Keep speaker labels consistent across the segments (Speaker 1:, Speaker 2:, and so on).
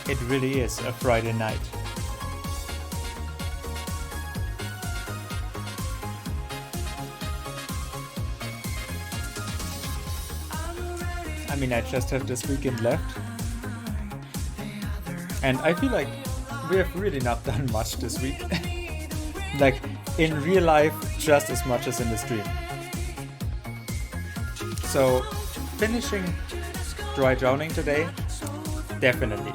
Speaker 1: It really is a Friday night. I mean, I just have this weekend left. And I feel like we have really not done much this week. Like, in real life, just as much as in the stream. So, finishing Dry Drowning today, definitely.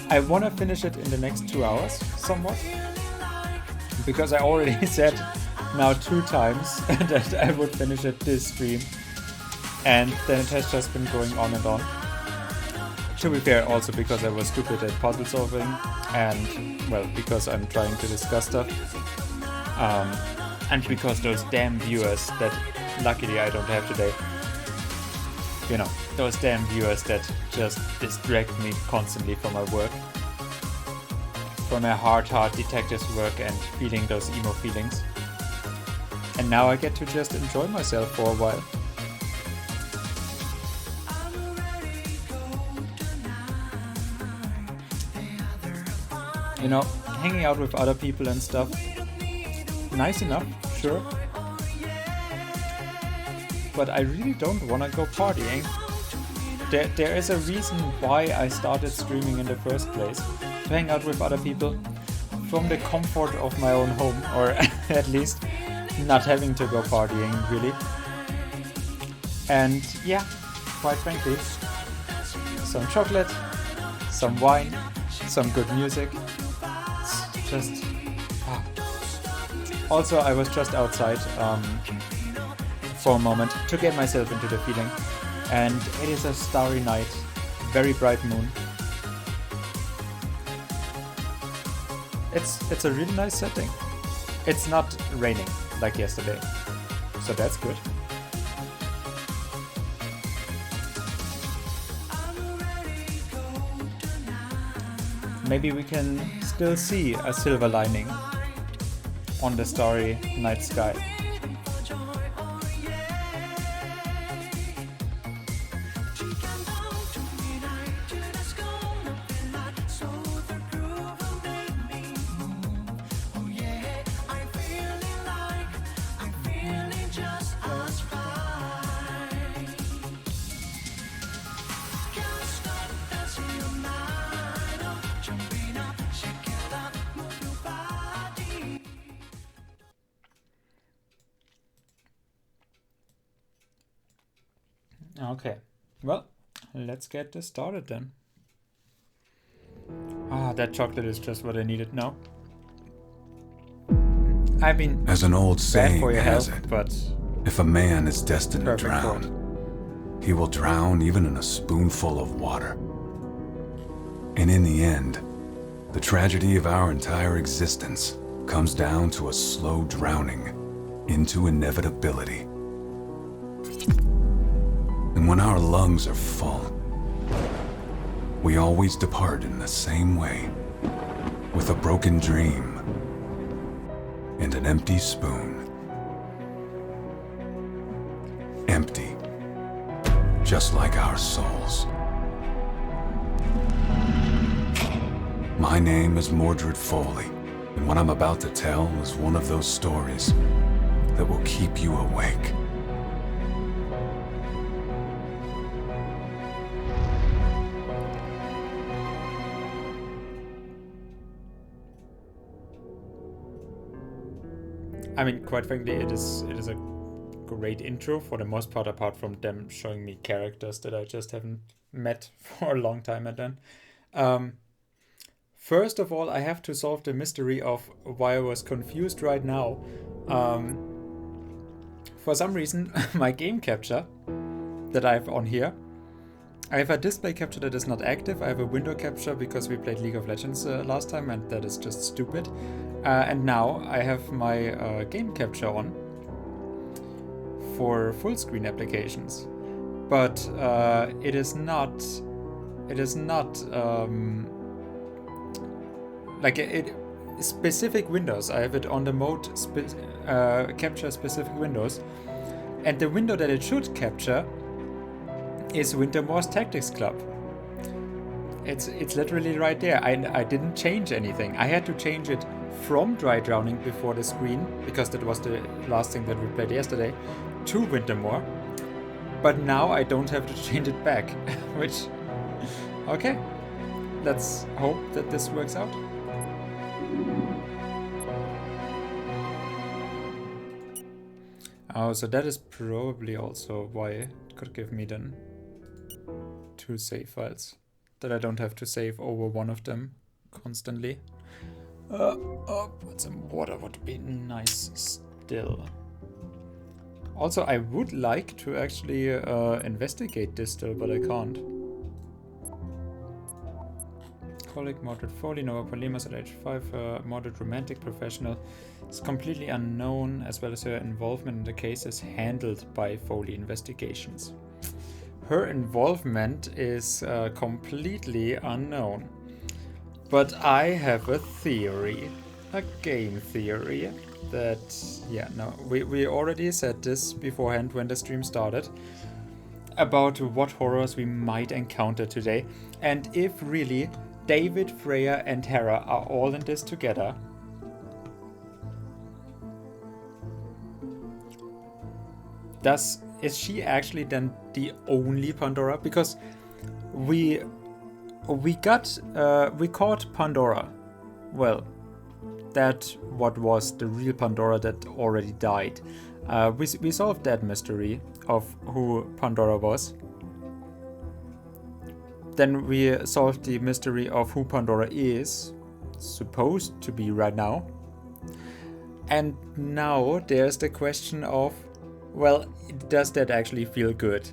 Speaker 1: I want to finish it in the next 2 hours, somewhat. Because I already said now 2 times that I would finish it this stream. And then it has just been going on and on. To be fair, also because I was stupid at puzzle solving. And, well, because I'm trying to discuss stuff. And because those damn viewers that luckily I don't have today. You know, those damn viewers that just distract me constantly from my work. From my hard detective's work and feeling those emo feelings. And now I get to just enjoy myself for a while. You know, hanging out with other people and stuff. Nice enough, sure. But I really don't want to go partying. There is a reason why I started streaming in the first place. To hang out with other people from the comfort of my own home, or at least not having to go partying, really. And yeah, quite frankly, some chocolate, some wine, some good music. It's just... Also, I was just outside for a moment to get myself into the feeling. And it is a starry night, very bright moon. It's a really nice setting. It's not raining like yesterday, so that's good. Maybe we can still see a silver lining on the starry night sky. Okay, well, let's get this started then. Ah, that chocolate is just what I needed now. I mean,
Speaker 2: as an old saying
Speaker 1: for your
Speaker 2: has
Speaker 1: health,
Speaker 2: it,
Speaker 1: but
Speaker 2: if a man is destined to
Speaker 1: perfect
Speaker 2: drown,
Speaker 1: thought.
Speaker 2: he will drown even in a spoonful of water. And in the end, the tragedy of our entire existence comes down to a slow drowning into inevitability. And when our lungs are full, we always depart in the same way, with a broken dream and an empty spoon. Empty, just like our souls. My name is Mordred Foley, and what I'm about to tell is one of those stories that will keep you awake.
Speaker 1: I mean, quite frankly, it is a great intro for the most part, apart from them showing me characters that I just haven't met for a long time. And then, first of all, I have to solve the mystery of why I was confused right now. For some reason, my game capture that I have on here, I have a display capture that is not active. I have a window capture because we played League of Legends last time, and that is just stupid. And now I have my game capture on for full screen applications, but it is not like it specific windows. I have it on the mode capture specific windows, and the window that it should capture is Wintermore's Tactics Club. It's literally right there. I didn't change anything. I had to change it from Dry Drowning before the screen, because that was the last thing that we played yesterday, to Wintermore. But now I don't have to change it back, which, okay. Let's hope that this works out. Oh, so that is probably also why it could give me then 2 save files, that I don't have to save over one of them constantly. Put some water would be nice still. Also, I would like to actually investigate this still, but I can't. Colleague Mordred Foley, Nova Polemas at age 5, Mordred romantic professional. It's completely unknown, as well as her involvement in the case is handled by Foley Investigations. Her involvement is completely unknown. But I have a theory, a game theory, that, yeah, no, we already said this beforehand when the stream started, about what horrors we might encounter today, and if really David, Freya and Hera are all in this together, is she actually then the only Pandora? Because we caught Pandora. Well, that what was the real Pandora that already died. We solved that mystery of who Pandora was. Then we solved the mystery of who Pandora is supposed to be right now. And now there's the question of, well, does that actually feel good?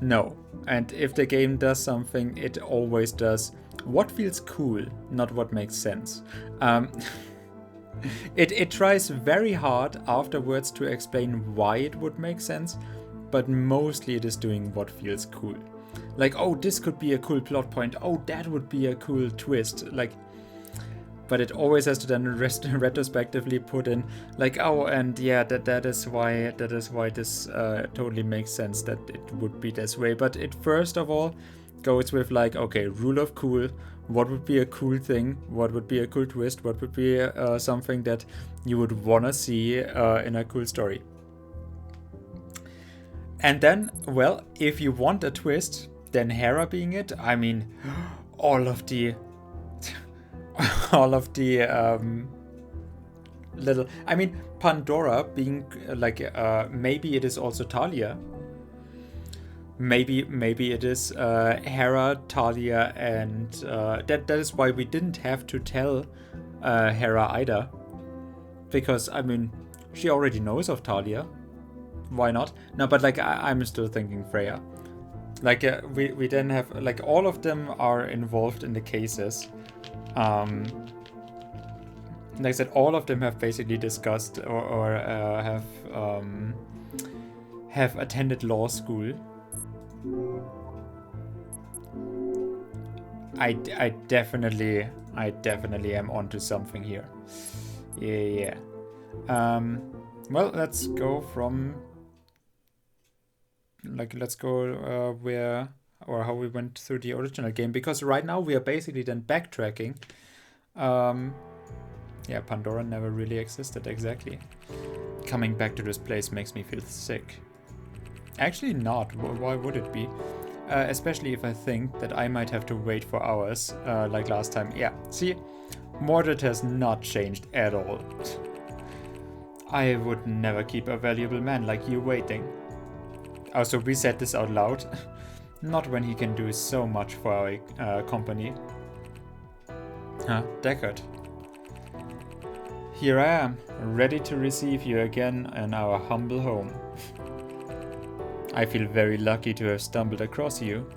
Speaker 1: No. And if the game does something, it always does what feels cool, not what makes sense. It tries very hard afterwards to explain why it would make sense, but mostly it is doing what feels cool. Like, oh, this could be a cool plot point. Oh, that would be a cool twist. Like, but it always has to then retrospectively put in, like, oh, and yeah, that is why this totally makes sense that it would be this way. But it first of all goes with, like, okay, rule of cool. What would be a cool thing? What would be a cool twist? What would be something that you would wanna see in a cool story? And then, well, if you want a twist, then Hera being it, I mean, all of the little, I mean, Pandora being like, maybe it is also Talia. Maybe it is Hera, Talia, and that is why we didn't have to tell Hera either, because I mean, she already knows of Talia. Why not? No, but like I'm still thinking Freya. Like we then have, like, all of them are involved in the cases. Like I said, all of them have basically discussed or have attended law school. I definitely am onto something here. Yeah. Well, let's go from let's go where or how we went through the original game, because right now we are basically then backtracking. Yeah, Pandora never really existed, exactly. Coming back to this place makes me feel sick. Actually not, why would it be? Especially if I think that I might have to wait for hours, like last time. Yeah, see, Mordred has not changed at all. I would never keep a valuable man like you waiting. Also, we said this out loud. Not when he can do so much for our company. Huh, Deckard. Here I am, ready to receive you again in our humble home. I feel very lucky to have stumbled across you.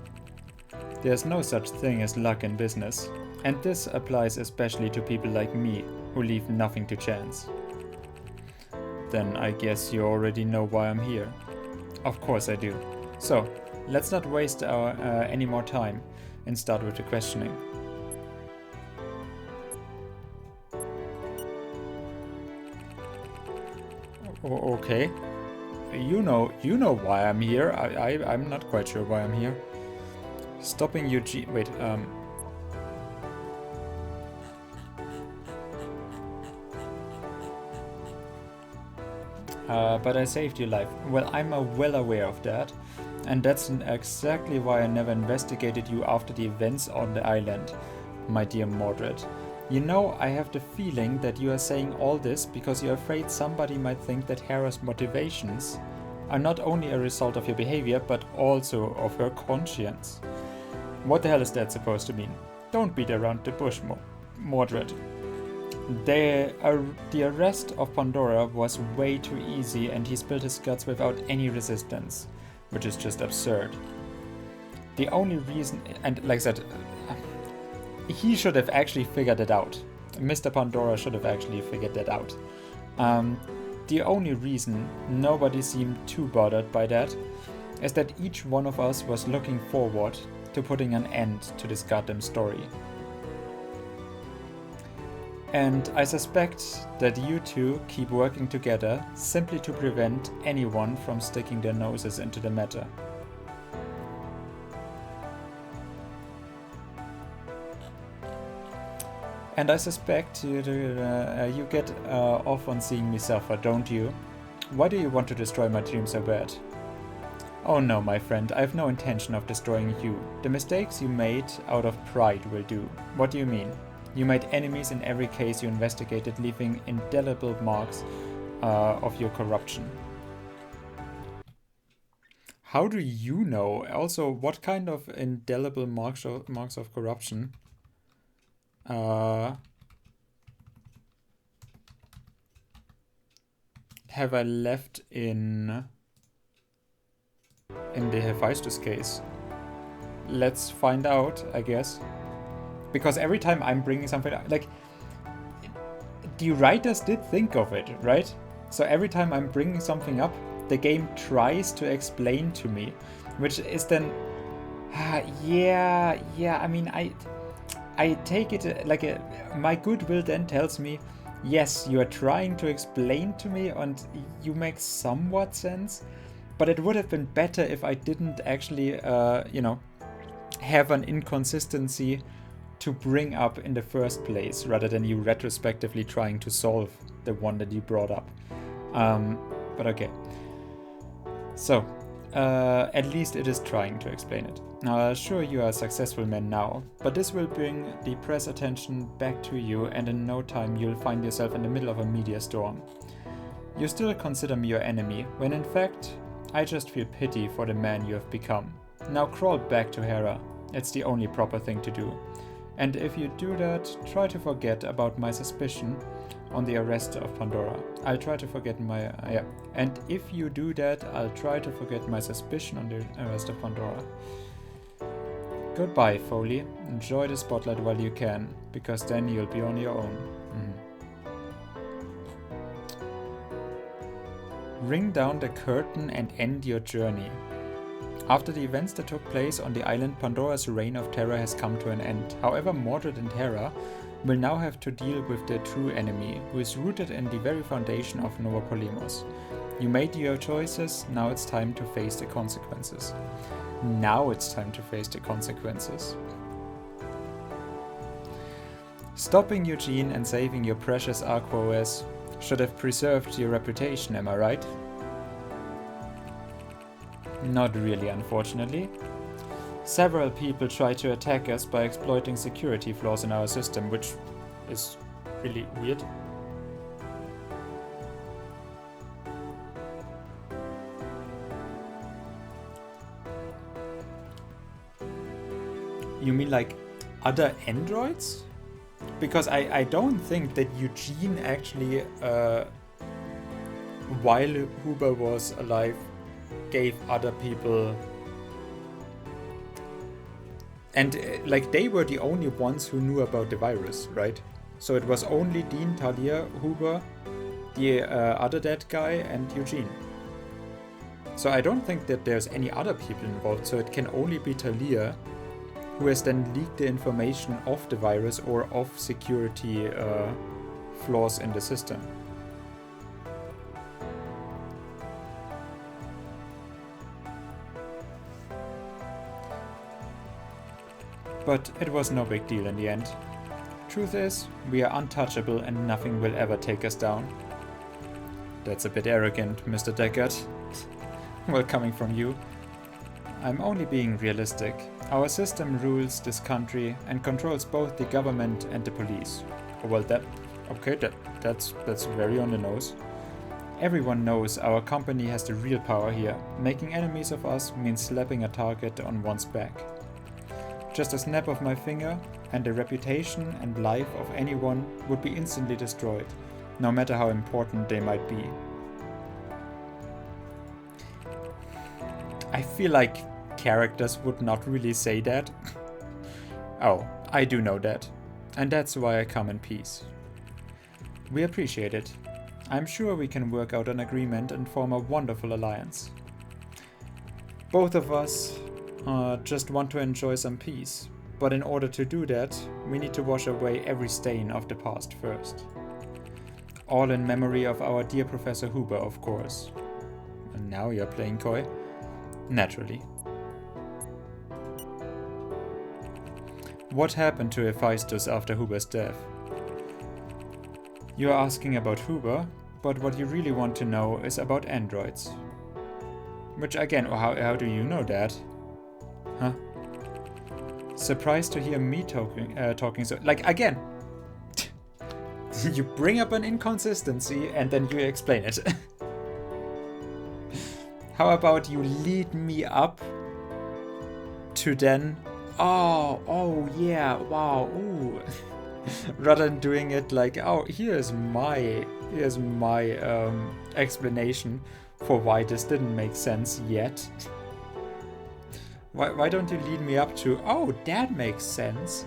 Speaker 1: There's no such thing as luck in business, and this applies especially to people like me, who leave nothing to chance. Then I guess you already know why I'm here. Of course I do. So, let's not waste any more time and start with the questioning. Okay. You know why I'm here. I'm not quite sure why I'm here. Stopping Eugene. Wait, but I saved your life. Well, I'm well aware of that. And that's exactly why I never investigated you after the events on the island, my dear Mordred. You know, I have the feeling that you are saying all this because you're afraid somebody might think that Hera's motivations are not only a result of your behavior, but also of her conscience. What the hell is that supposed to mean? Don't beat around the bush, Mordred. The arrest of Pandora was way too easy and he spilled his guts without any resistance, which is just absurd. The only reason, and like I said, he should have actually figured it out. Mr. Pandora should have actually figured that out. The only reason nobody seemed too bothered by that is that each one of us was looking forward to putting an end to this goddamn story. And I suspect that you two keep working together simply to prevent anyone from sticking their noses into the matter. And I suspect you get off on seeing me suffer, don't you? Why do you want to destroy my dream so bad? Oh no, my friend, I have no intention of destroying you. The mistakes you made out of pride will do. What do you mean? You made enemies in every case you investigated, leaving indelible marks of your corruption. How do you know? Also, what kind of indelible marks of corruption? Have I left in the Hephaestus case? Let's find out, I guess. Because every time I'm bringing something up, like, the writers did think of it, right? So every time I'm bringing something up, the game tries to explain to me, which is then, yeah, I mean, I take it like my goodwill then tells me, yes, you are trying to explain to me and you make somewhat sense, but it would have been better if I didn't actually, have an inconsistency to bring up in the first place, rather than you retrospectively trying to solve the one that you brought up. But okay. So, at least it is trying to explain it. Now, sure, you are a successful man now, but this will bring the press attention back to you, and in no time you'll find yourself in the middle of a media storm. You still consider me your enemy, when in fact, I just feel pity for the man you have become. Now crawl back to Hera. It's the only proper thing to do. And if you do that, try to forget about my suspicion on the arrest of Pandora. I'll try to forget my... And if you do that, I'll try to forget my suspicion on the arrest of Pandora. Goodbye, Foley. Enjoy the spotlight while you can, because then you'll be on your own. Ring down the curtain and end your journey. After the events that took place on the island, Pandora's reign of terror has come to an end. However, Mordred and Hera will now have to deal with their true enemy, who is rooted in the very foundation of Nova Polimos. You made your choices, now it's time to face the consequences. Now it's time to face the consequences. Stopping Eugene and saving your precious Aquoes should have preserved your reputation, am I right? Not really, unfortunately. Several people tried to attack us by exploiting security flaws in our system, which is really weird. You mean like other androids? Because I don't think that Eugene actually, while Huber was alive, gave other people... And like they were the only ones who knew about the virus, right? So it was only Dean, Talia, Huber, the other dead guy, and Eugene. So I don't think that there's any other people involved, so it can only be Talia, who has then leaked the information of the virus or of security flaws in the system. But it was no big deal in the end. Truth is, we are untouchable and nothing will ever take us down. That's a bit arrogant, Mr. Deckard. Well, coming from you. I'm only being realistic. Our system rules this country and controls both the government and the police. Well, that's very on the nose. Everyone knows our company has the real power here. Making enemies of us means slapping a target on one's back. Just a snap of my finger, and the reputation and life of anyone would be instantly destroyed, no matter how important they might be. I feel like characters would not really say that. Oh, I do know that. And that's why I come in peace. We appreciate it. I'm sure we can work out an agreement and form a wonderful alliance. Both of us just want to enjoy some peace, but in order to do that, we need to wash away every stain of the past first. All in memory of our dear Professor Huber, of course. And now you're playing coy? Naturally. What happened to Hephaestus after Huber's death? You are asking about Huber, but what you really want to know is about androids. Which again, how do you know that? Huh? Surprised to hear me talking so... Like, again! You bring up an inconsistency and then you explain it. How about you lead me up to then... Oh yeah, wow, ooh. Rather than doing it like, oh, here's my explanation for why this didn't make sense yet. Why don't you lead me up to, oh, that makes sense?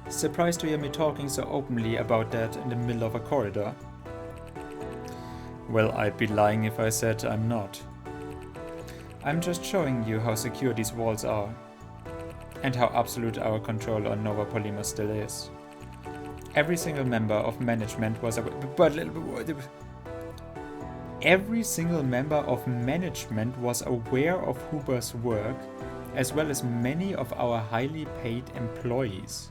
Speaker 1: Surprised to hear me talking so openly about that in the middle of a corridor. Well, I'd be lying if I said I'm not. I'm just showing you how secure these walls are, and how absolute our control on Nova Polimos still is. Every single member of management was aware of Huber's work, as well as many of our highly paid employees.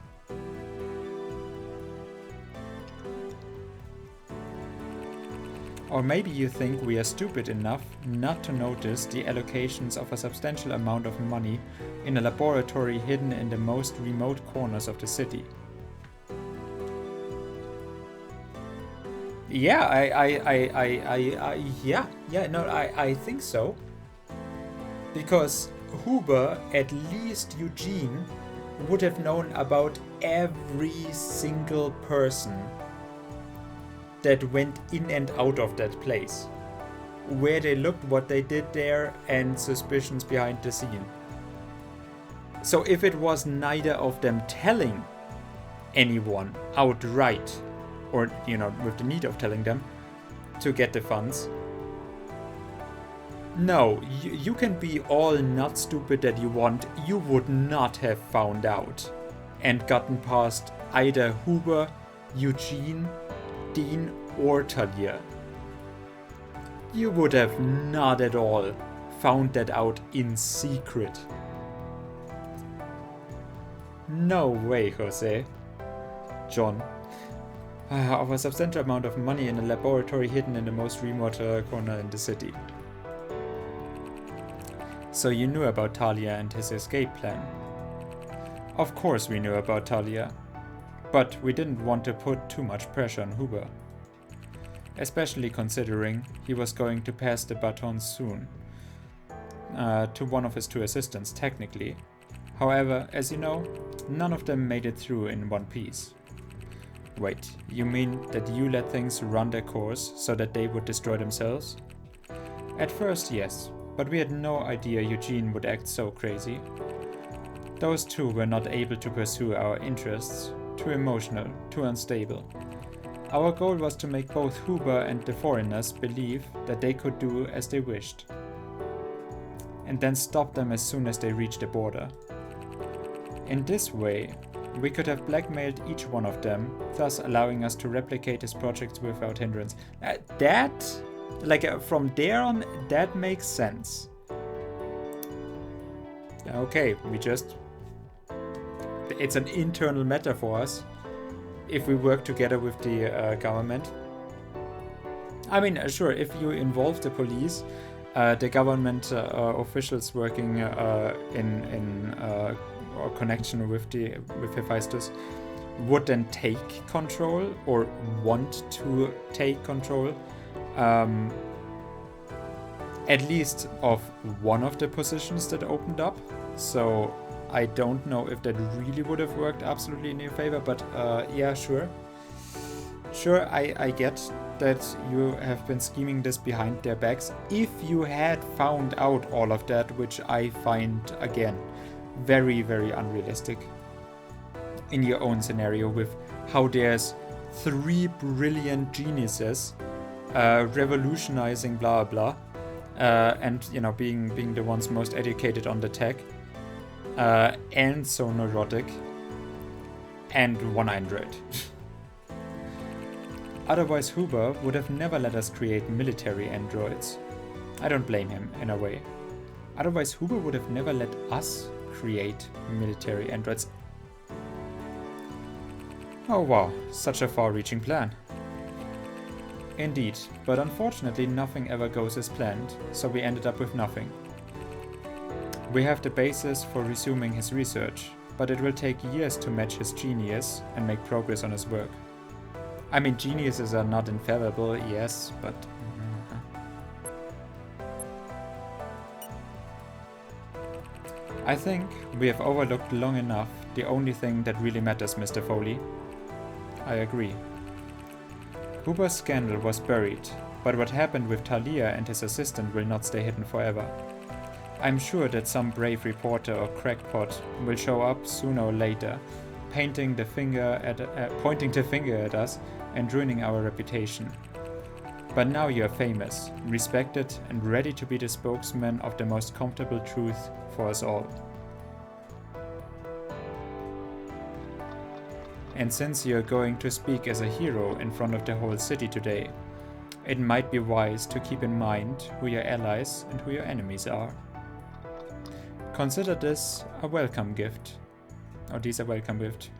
Speaker 1: Or maybe you think we are stupid enough not to notice the allocations of a substantial amount of money in a laboratory hidden in the most remote corners of the city. Yeah, I think so. Because Huber, at least Eugene, would have known about every single person that went in and out of that place. Where they looked, what they did there, and suspicions behind the scene. So if it was neither of them telling, anyone outright, or, you know, with the need of telling them to get the funds. No, you can be all not stupid that you want. You would not have found out and gotten past either Huber, Eugene, Dean, or Talia. You would have not at all found that out in secret. No way, Jose. John. Of a substantial amount of money in a laboratory hidden in the most remote corner in the city. So you knew about Talia and his escape plan. Of course we knew about Talia, but we didn't want to put too much pressure on Huber. Especially considering he was going to pass the baton soon to one of his 2 assistants, technically. However, as you know, none of them made it through in one piece. Wait, you mean that you let things run their course so that they would destroy themselves? At first, yes, but we had no idea Eugene would act so crazy. Those 2 were not able to pursue our interests, too emotional, too unstable. Our goal was to make both Huber and the foreigners believe that they could do as they wished, and then stop them as soon as they reached the border. In this way, we could have blackmailed each one of them, thus allowing us to replicate his projects without hindrance. From there on, that makes sense. Okay, it's an internal matter for us if we work together with the government. I mean, sure, if you involve the police, the government officials working in connection with Hephaestus would then take control or want to take control, at least of one of the positions that opened up. So I don't know if that really would have worked absolutely in your favor, but yeah, sure. Sure, I get that you have been scheming this behind their backs. If you had found out all of that, which I find, again, very, very unrealistic in your own scenario, with how there's 3 brilliant geniuses revolutionizing blah blah, and, you know, being the ones most educated on the tech, and so neurotic, and 1 android. Otherwise, Huber would have never let us create military androids. I don't blame him, in a way. Otherwise, Huber would have never let us create military androids. Oh wow, such a far-reaching plan. Indeed, but unfortunately nothing ever goes as planned, so we ended up with nothing. We have the basis for resuming his research, but it will take years to match his genius and make progress on his work. I mean, geniuses are not infallible, yes, but... I think we have overlooked long enough the only thing that really matters, Mr. Foley. I agree. Huber's scandal was buried, but what happened with Talia and his assistant will not stay hidden forever. I'm sure that some brave reporter or crackpot will show up sooner or later, pointing the finger at us and ruining our reputation. But now you are famous, respected, and ready to be the spokesman of the most comfortable truth for us all. And since you are going to speak as a hero in front of the whole city today, it might be wise to keep in mind who your allies and who your enemies are. Consider this a welcome gift, or these a welcome gift,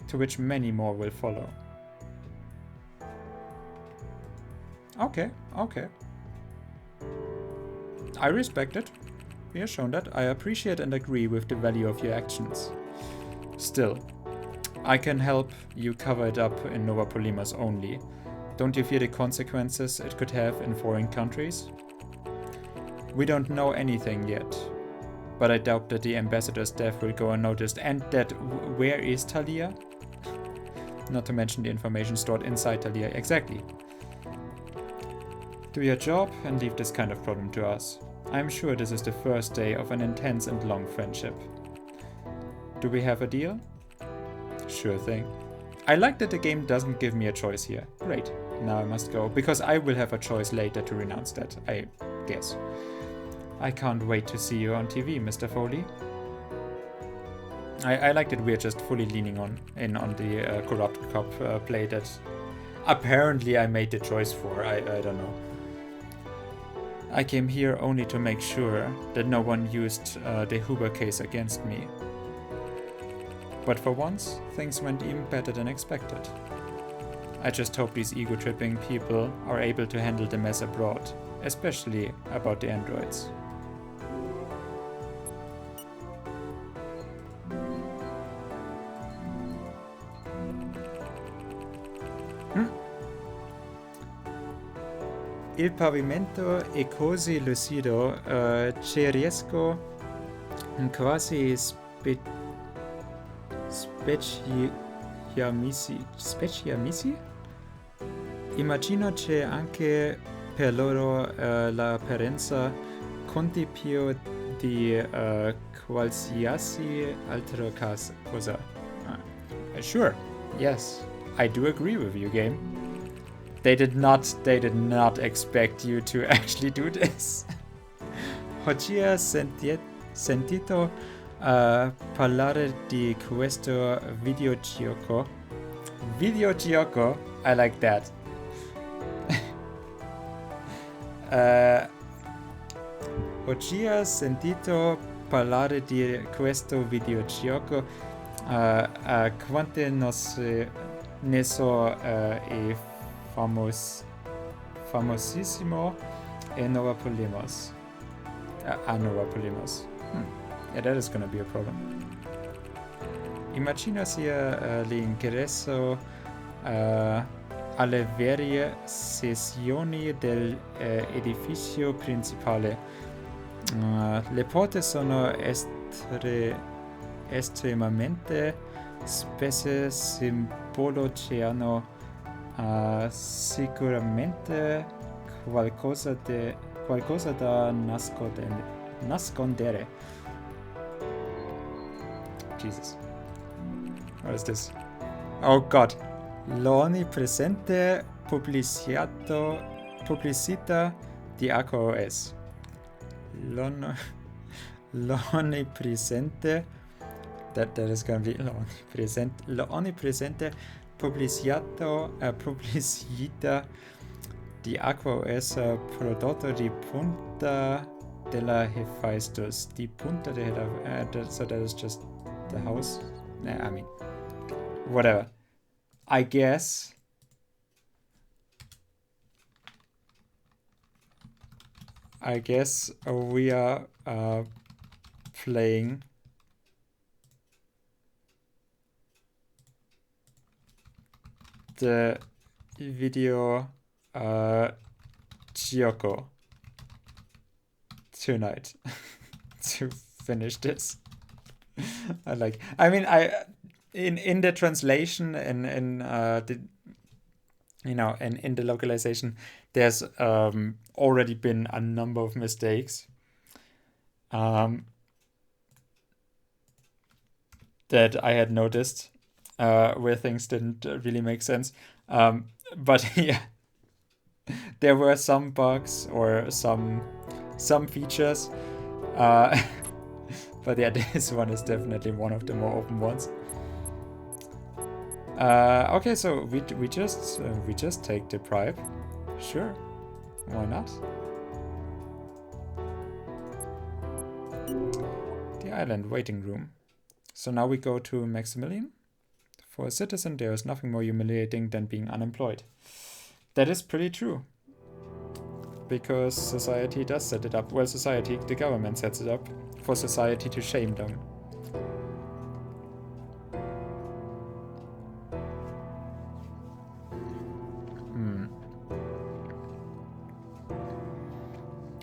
Speaker 1: to which many more will follow. Okay. I respect it. We have shown that. I appreciate and agree with the value of your actions. Still, I can help you cover it up in Nova Polymas only. Don't you fear the consequences it could have in foreign countries? We don't know anything yet, but I doubt that the ambassador's death will go unnoticed, and that where is Talia? Not to mention the information stored inside Talia. Exactly. Do your job and leave this kind of problem to us. I'm sure this is the first day of an intense and long friendship. Do we have a deal? Sure thing. I like that the game doesn't give me a choice here. Great. Now I must go, because I will have a choice later to renounce that, I guess. I can't wait to see you on TV, Mr. Foley. I like that we're just fully leaning on the corrupt cop play that apparently I made the choice for. I don't know. I came here only to make sure that no one used the Huber case against me. But for once, things went even better than expected. I just hope these ego-tripping people are able to handle the mess abroad, especially about the androids. Il pavimento è così lucido che riesco quasi speciamici? Immagino che anche per loro l'apparenza conti più di qualsiasi altra cosa. Sure, yes, I do agree with you, game. They did not expect you to actually do this. Oggi ho sentito parlare di questo videogioco. Videogioco? I like that. Oggi ho sentito parlare di questo videogioco. Quante ne so è famosissimo e Nova Polemos. Nova Polemos. Yeah, that is gonna be a problem. Immagino sia l'ingresso alle varie sezioni dell'edificio principale. Le porte sono estremamente spesse, simbolo che hanno sicuramente qualcosa da nascondere. Jesus. What is this? Oh god. L'onnipresente pubblicità di HOS. L'onnipresente. That is gonna be l'onnipresente pubblicità di HOS prodotto di punta della Hephaestus. Di punta della so that is just the house. I mean, whatever. I guess we are playing the video gioco tonight to finish this. In the translation and in the localization, there's already been a number of mistakes that I had noticed where things didn't really make sense. But yeah, there were some bugs or some features. But yeah, this one is definitely one of the more open ones. Okay, so we just take the bribe. Sure, why not? The island waiting room. So now we go to Maximilian. For a citizen, there is nothing more humiliating than being unemployed. That is pretty true. Because society does set it up. Well, the government sets it up for society to shame them.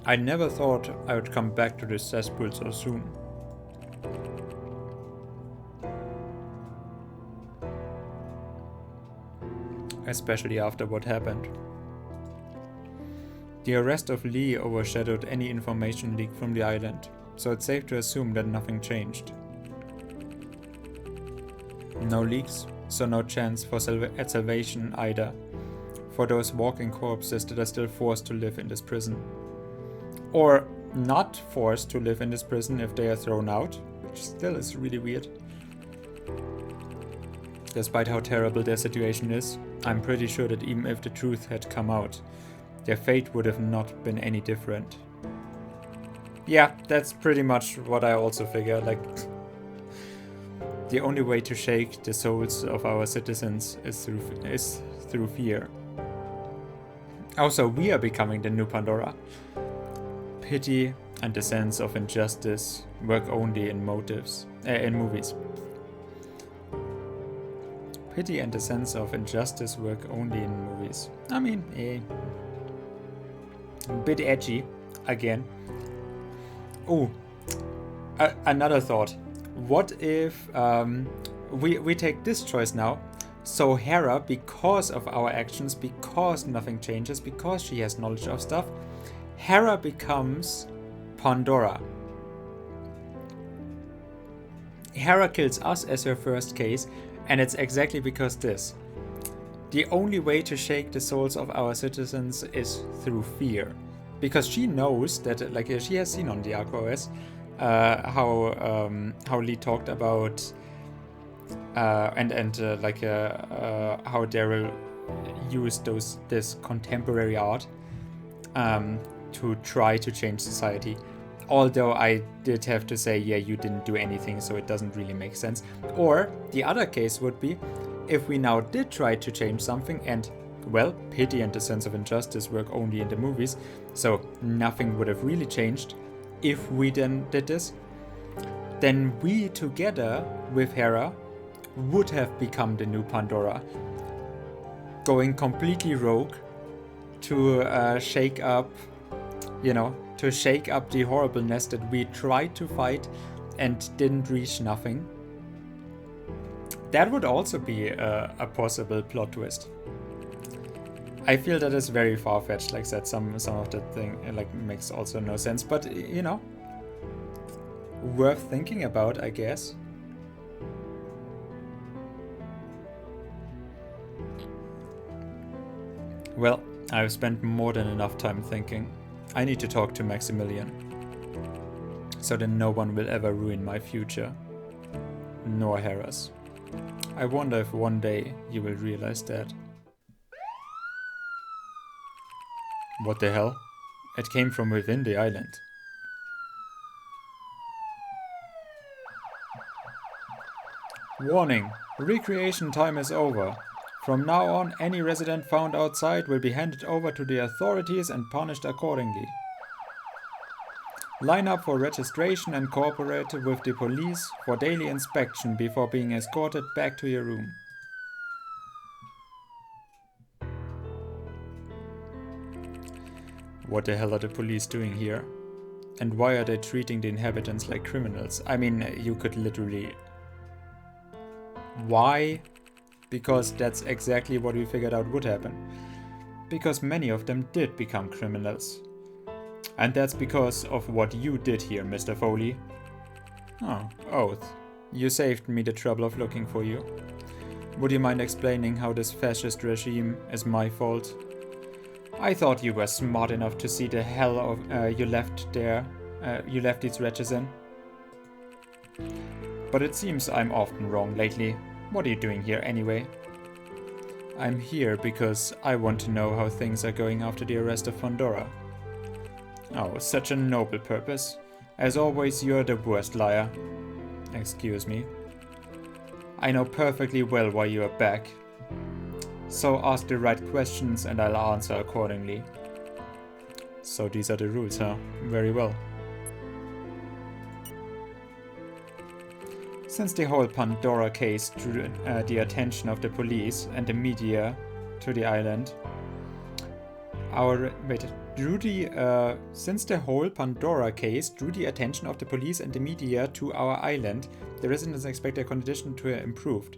Speaker 1: I never thought I would come back to this cesspool so soon. Especially after what happened. The arrest of Lee overshadowed any information leaked from the island, so it's safe to assume that nothing changed. No leaks, so no chance for salvation either for those walking corpses that are still forced to live in this prison. Or not forced to live in this prison if they are thrown out, which still is really weird. Despite how terrible their situation is, I'm pretty sure that even if the truth had come out, their fate would have not been any different. Yeah, that's pretty much what I also figure. Like, the only way to shake the souls of our citizens is through fear. Also, we are becoming the new Pandora. Pity and the sense of injustice work only in movies. Pity and the sense of injustice work only in movies. I mean, a bit edgy, again. Oh, another thought. What if we take this choice now? So Hera, because of our actions, because nothing changes, because she has knowledge of stuff, Hera becomes Pandora. Hera kills us as her first case, and it's exactly because this. The only way to shake the souls of our citizens is through fear. Because she knows that, like, she has seen on the Arc OS how Lee talked about how Daryl used this contemporary art to try to change society. Although I did have to say, yeah, you didn't do anything, so it doesn't really make sense. Or the other case would be, if we now did try to change something and, well, pity and the sense of injustice work only in the movies, so nothing would have really changed if we then did this, then we together with Hera would have become the new Pandora, going completely rogue to shake up the horribleness that we tried to fight and didn't reach nothing. That would also be a possible plot twist. I feel that is very far-fetched, like that some of the thing like makes also no sense, but you know, worth thinking about, I guess. Well, I've spent more than enough time thinking. I need to talk to Maximilian, so that no one will ever ruin my future, nor Hera's. I wonder if one day you will realize that. What the hell? It came from within the island. Warning! Recreation time is over. From now on, any resident found outside will be handed over to the authorities and punished accordingly. Line up for registration and cooperate with the police for daily inspection before being escorted back to your room. What the hell are the police doing here? And why are they treating the inhabitants like criminals? I mean, you could literally... Why? Because that's exactly what we figured out would happen. Because many of them did become criminals. And that's because of what you did here, Mr. Foley. Oh, oath. You saved me the trouble of looking for you. Would you mind explaining how this fascist regime is my fault? I thought you were smart enough to see the hell of you left these wretches in. But it seems I'm often wrong lately. What are you doing here anyway? I'm here because I want to know how things are going after the arrest of Pandora. Oh, such a noble purpose. As always, you're the worst liar. Excuse me. I know perfectly well why you are back. So ask the right questions and I'll answer accordingly. So these are the rules, huh? Very well. Since the whole Pandora case drew the attention of the police and the media to the island, since the whole Pandora case drew the attention of the police and the media to our island, the residents expect their condition to improve.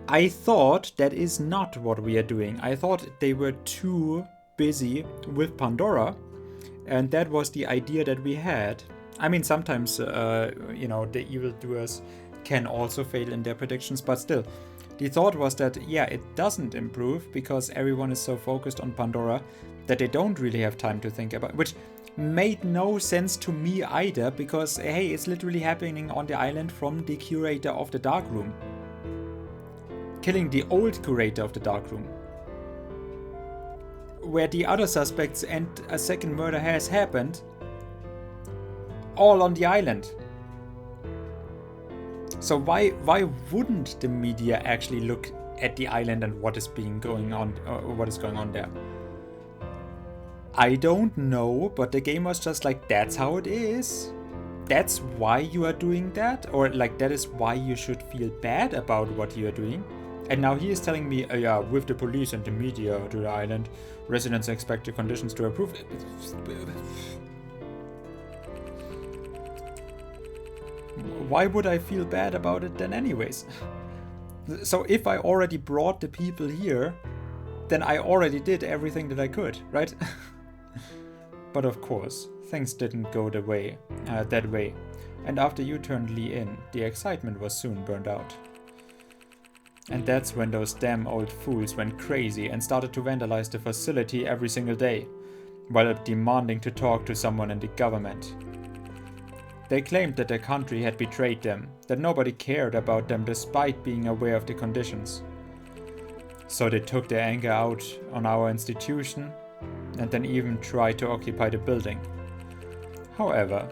Speaker 1: I thought that is not what we are doing. I thought they were too busy with Pandora, and that was the idea that we had. I mean, sometimes, the evildoers can also fail in their predictions, but still. The thought was that, yeah, it doesn't improve because everyone is so focused on Pandora that they don't really have time to think about, which made no sense to me either, because, hey, it's literally happening on the island from the curator of the Darkroom. Killing the old curator of the Darkroom. Where the other suspects and a second murder has happened, all on the island. So why wouldn't the media actually look at the island and what is going on there? I don't know, but the game was just like, that's how it is. That's why you are doing that, or like that is why you should feel bad about what you are doing. And now he is telling me, yeah, with the police and the media to the island, residents expect the conditions to improve. Why would I feel bad about it then anyways? So if I already brought the people here, then I already did everything that I could, right? But of course, things didn't go that way. And after you turned Lee in, the excitement was soon burned out. And that's when those damn old fools went crazy and started to vandalize the facility every single day, while demanding to talk to someone in the government. They claimed that their country had betrayed them, that nobody cared about them despite being aware of the conditions. So they took their anger out on our institution and then even tried to occupy the building. However,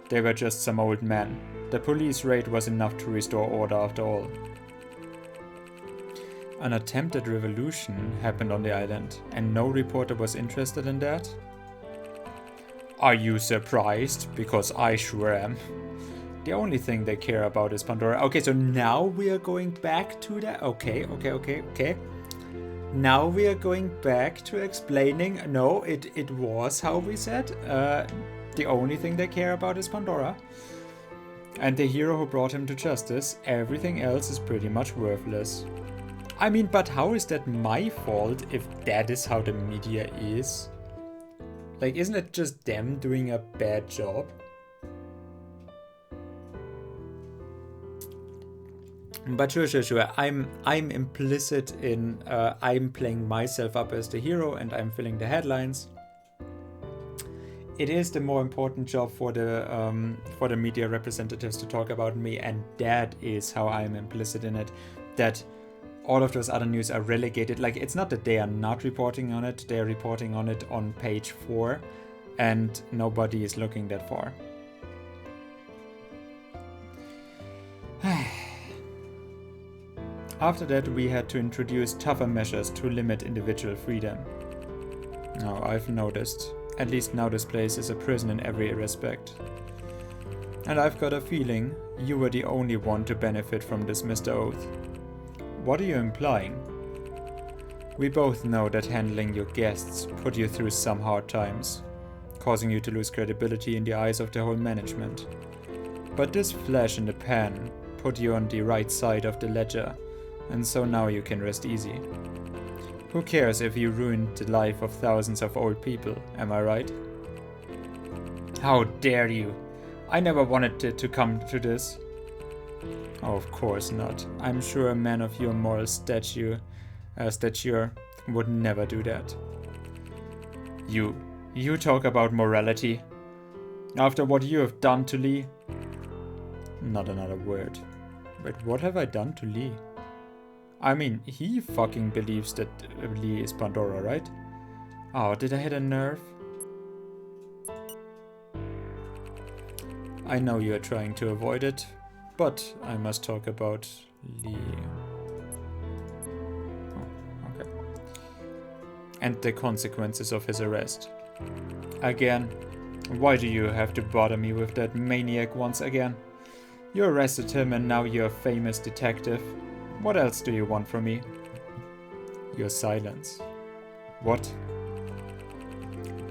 Speaker 1: they were just some old men. The police raid was enough to restore order after all. An attempted revolution happened on the island, and no reporter was interested in that? Are you surprised? Because I sure am. The only thing they care about is Pandora. Okay, so now we are going back to that. Okay. Now we are going back to explaining. No, it was how we said. The only thing they care about is Pandora. And the hero who brought him to justice. Everything else is pretty much worthless. I mean, but how is that my fault if that is how the media is? Like, isn't it just them doing a bad job? But sure. I'm implicit in I'm playing myself up as the hero and I'm filling the headlines. It is the more important job for the media representatives to talk about me, and that is how I'm implicit in it. That all of those other news are relegated. Like, it's not that they are not reporting on it, they are reporting on it on page 4, and nobody is looking that far. After that, we had to introduce tougher measures to limit individual freedom. Now, I've noticed, at least now this place is a prison in every respect. And I've got a feeling you were the only one to benefit from this, Mr. Oath. What are you implying? We both know that handling your guests put you through some hard times, causing you to lose credibility in the eyes of the whole management. But this flash in the pan put you on the right side of the ledger, and so now you can rest easy. Who cares if you ruined the life of thousands of old people, am I right? How dare you! I never wanted it to come to this. Oh, of course not. I'm sure a man of your moral stature would never do that. You talk about morality? After what you have done to Lee? Not another word. But what have I done to Lee? I mean, he fucking believes that Lee is Pandora, right? Oh, did I hit a nerve? I know you are trying to avoid it, but I must talk about Lee. Oh, okay. And the consequences of his arrest. Again, why do you have to bother me with that maniac once again? You arrested him and now you're a famous detective. What else do you want from me? Your silence. What?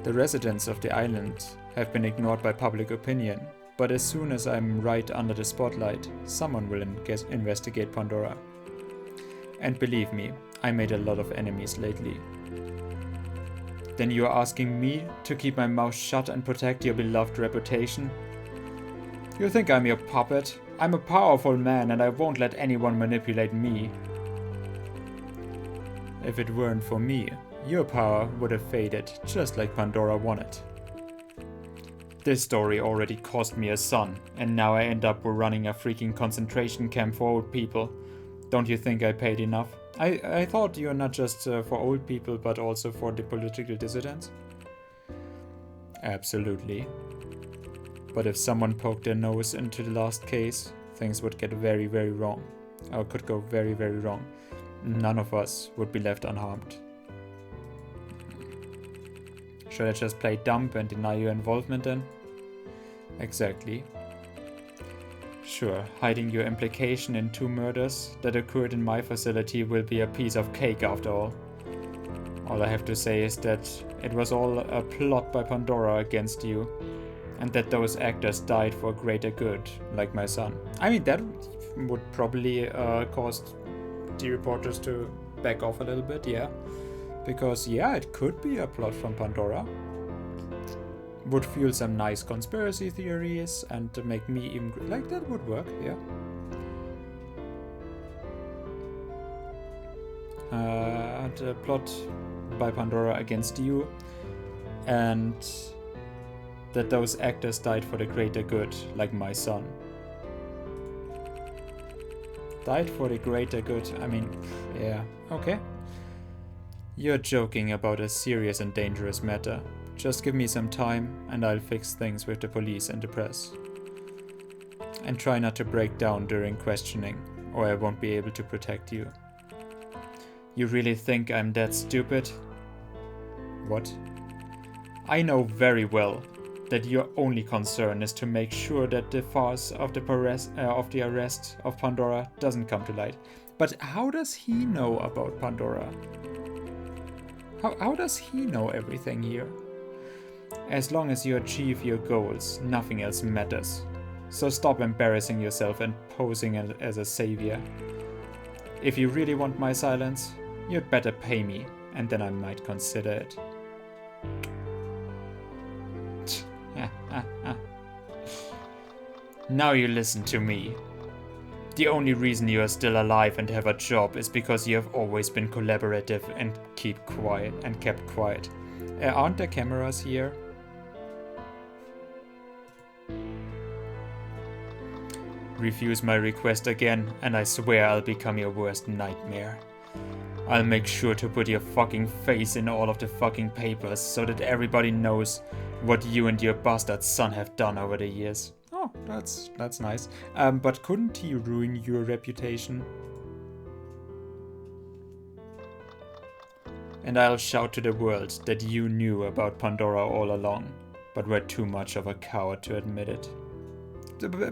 Speaker 1: The residents of the island have been ignored by public opinion, but as soon as I'm right under the spotlight, someone will investigate Pandora. And believe me, I made a lot of enemies lately. Then you are asking me to keep my mouth shut and protect your beloved reputation? You think I'm your puppet? I'm a powerful man and I won't let anyone manipulate me. If it weren't for me, your power would have faded just like Pandora wanted. This story already cost me a son, and now I end up running a freaking concentration camp for old people. Don't you think I paid enough? I thought you're not just for old people, but also for the political dissidents? Absolutely. But if someone poked their nose into the last case, things would get very, very wrong. Or could go very, very wrong. None of us would be left unharmed. Should I just play dumb and deny your involvement then? Exactly. Sure, hiding your implication in 2 murders that occurred in my facility will be a piece of cake after all. All I have to say is that it was all a plot by Pandora against you, and that those actors died for greater good, like my son. I mean, that would probably cause the reporters to back off a little bit, yeah. Because, yeah, it could be a plot from Pandora. Would fuel some nice conspiracy theories and to make me even... like, that would work, yeah. The plot by Pandora against you, and that those actors died for the greater good, like my son. Died for the greater good, I mean, yeah, okay. You're joking about a serious and dangerous matter. Just give me some time and I'll fix things with the police and the press. And try not to break down during questioning, or I won't be able to protect you. You really think I'm that stupid? What? I know very well that your only concern is to make sure that the farce of the arrest of Pandora doesn't come to light. But how does he know about Pandora? How does he know everything here? As long as you achieve your goals, nothing else matters. So stop embarrassing yourself and posing as a savior. If you really want my silence, you'd better pay me, and then I might consider it. Now you listen to me. The only reason you are still alive and have a job is because you have always been collaborative and kept quiet. Aren't there cameras here? Refuse my request again, and I swear I'll become your worst nightmare. I'll make sure to put your fucking face in all of the fucking papers so that everybody knows what you and your bastard son have done over the years. Oh, that's nice. But couldn't he ruin your reputation? And I'll shout to the world that you knew about Pandora all along, but were too much of a coward to admit it.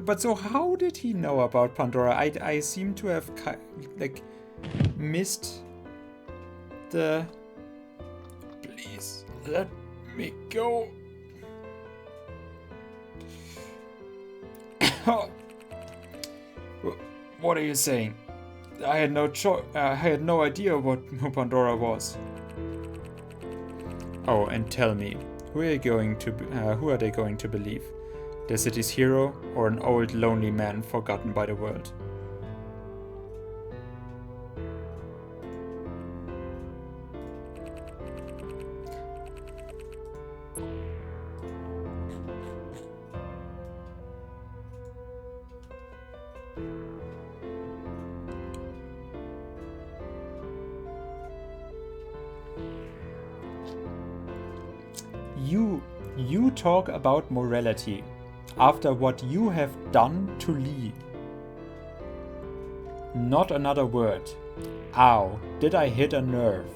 Speaker 1: But so how did he know about Pandora? I seem to have missed the... Please, let me go. What are you saying? I had no idea who Pandora was. Oh, and tell me, who are they going to believe? The city's hero or an old lonely man forgotten by the world? You talk about morality after what you have done to Lee. Not another word. Ow, did I hit a nerve?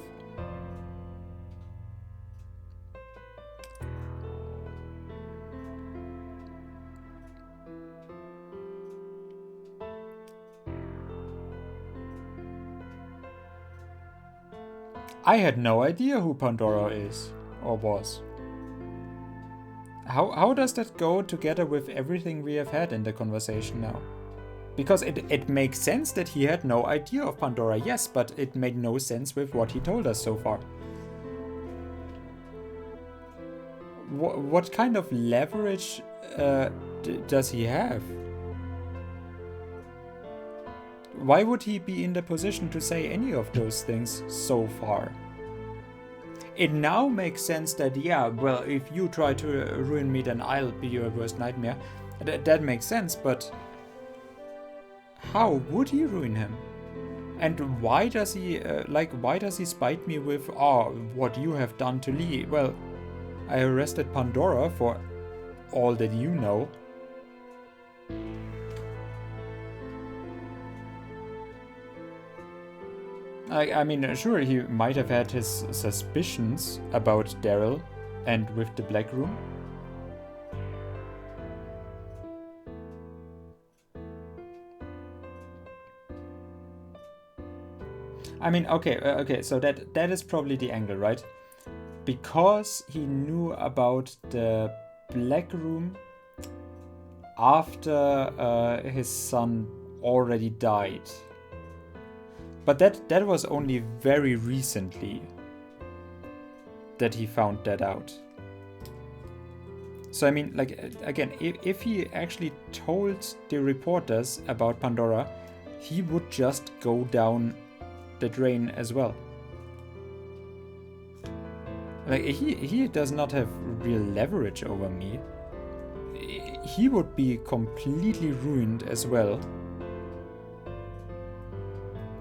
Speaker 1: I had no idea who Pandora is, or was. How does that go together with everything we have had in the conversation now? Because it makes sense that he had no idea of Pandora, yes, but it made no sense with what he told us so far. What kind of leverage does he have? why would he be in the position to say any of those things so far? It now makes sense that, yeah, well, if you try to ruin me, then I'll be your worst nightmare. That makes sense, but how would he ruin him? And why does he, why does he spite me with, oh, what you have done to Lee? Well, I arrested Pandora for all that you know. I mean, sure, he might have had his suspicions about Daryl and with the Black Room. I mean, okay, so that is probably the angle, right? Because he knew about the Black Room after his son already died. But that was only very recently that he found that out. So I mean, like, again, if he actually told the reporters about Pandora, he would just go down the drain as well. Like, he does not have real leverage over me. He would be completely ruined as well.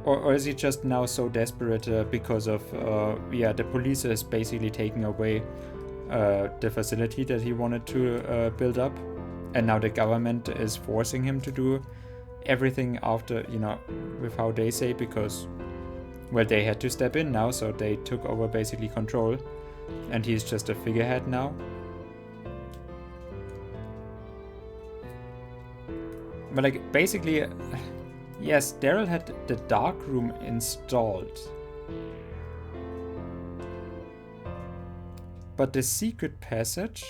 Speaker 1: Or is he just now so desperate because of, the police is basically taking away the facility that he wanted to build up, and now the government is forcing him to do everything after, with how they say, because, well, they had to step in now, so they took over basically control, and he's just a figurehead now. But, like, basically, yes, Daryl had the dark room installed. But the secret passage?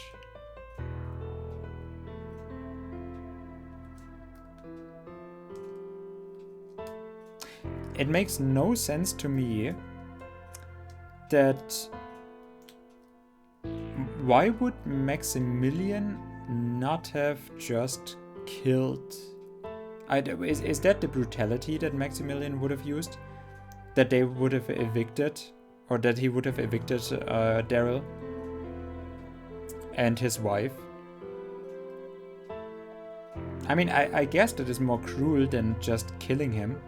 Speaker 1: It makes no sense to me that... Why would Maximilian not have just killed... Is that the brutality that Maximilian would have used? That they would have evicted, or that he would have evicted Daryl and his wife? I mean, I guess that is more cruel than just killing him.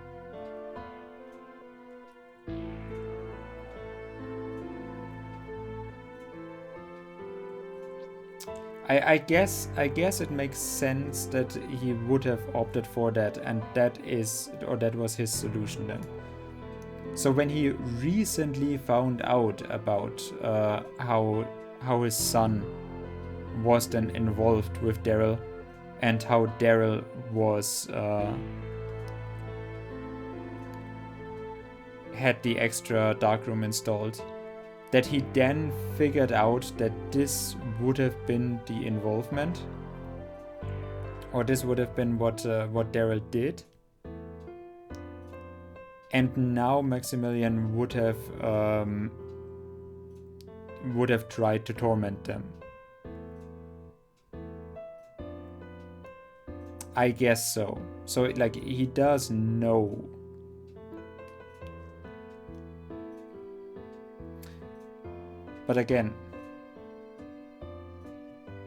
Speaker 1: I guess it makes sense that he would have opted for that, and that was his solution then. So when he recently found out about how his son was then involved with Daryl, and how Daryl was had the extra darkroom installed, that he then figured out that this would have been the involvement, or this would have been what Daryl did, and now Maximilian would have tried to torment them. I guess so. So, like, he does know. But again,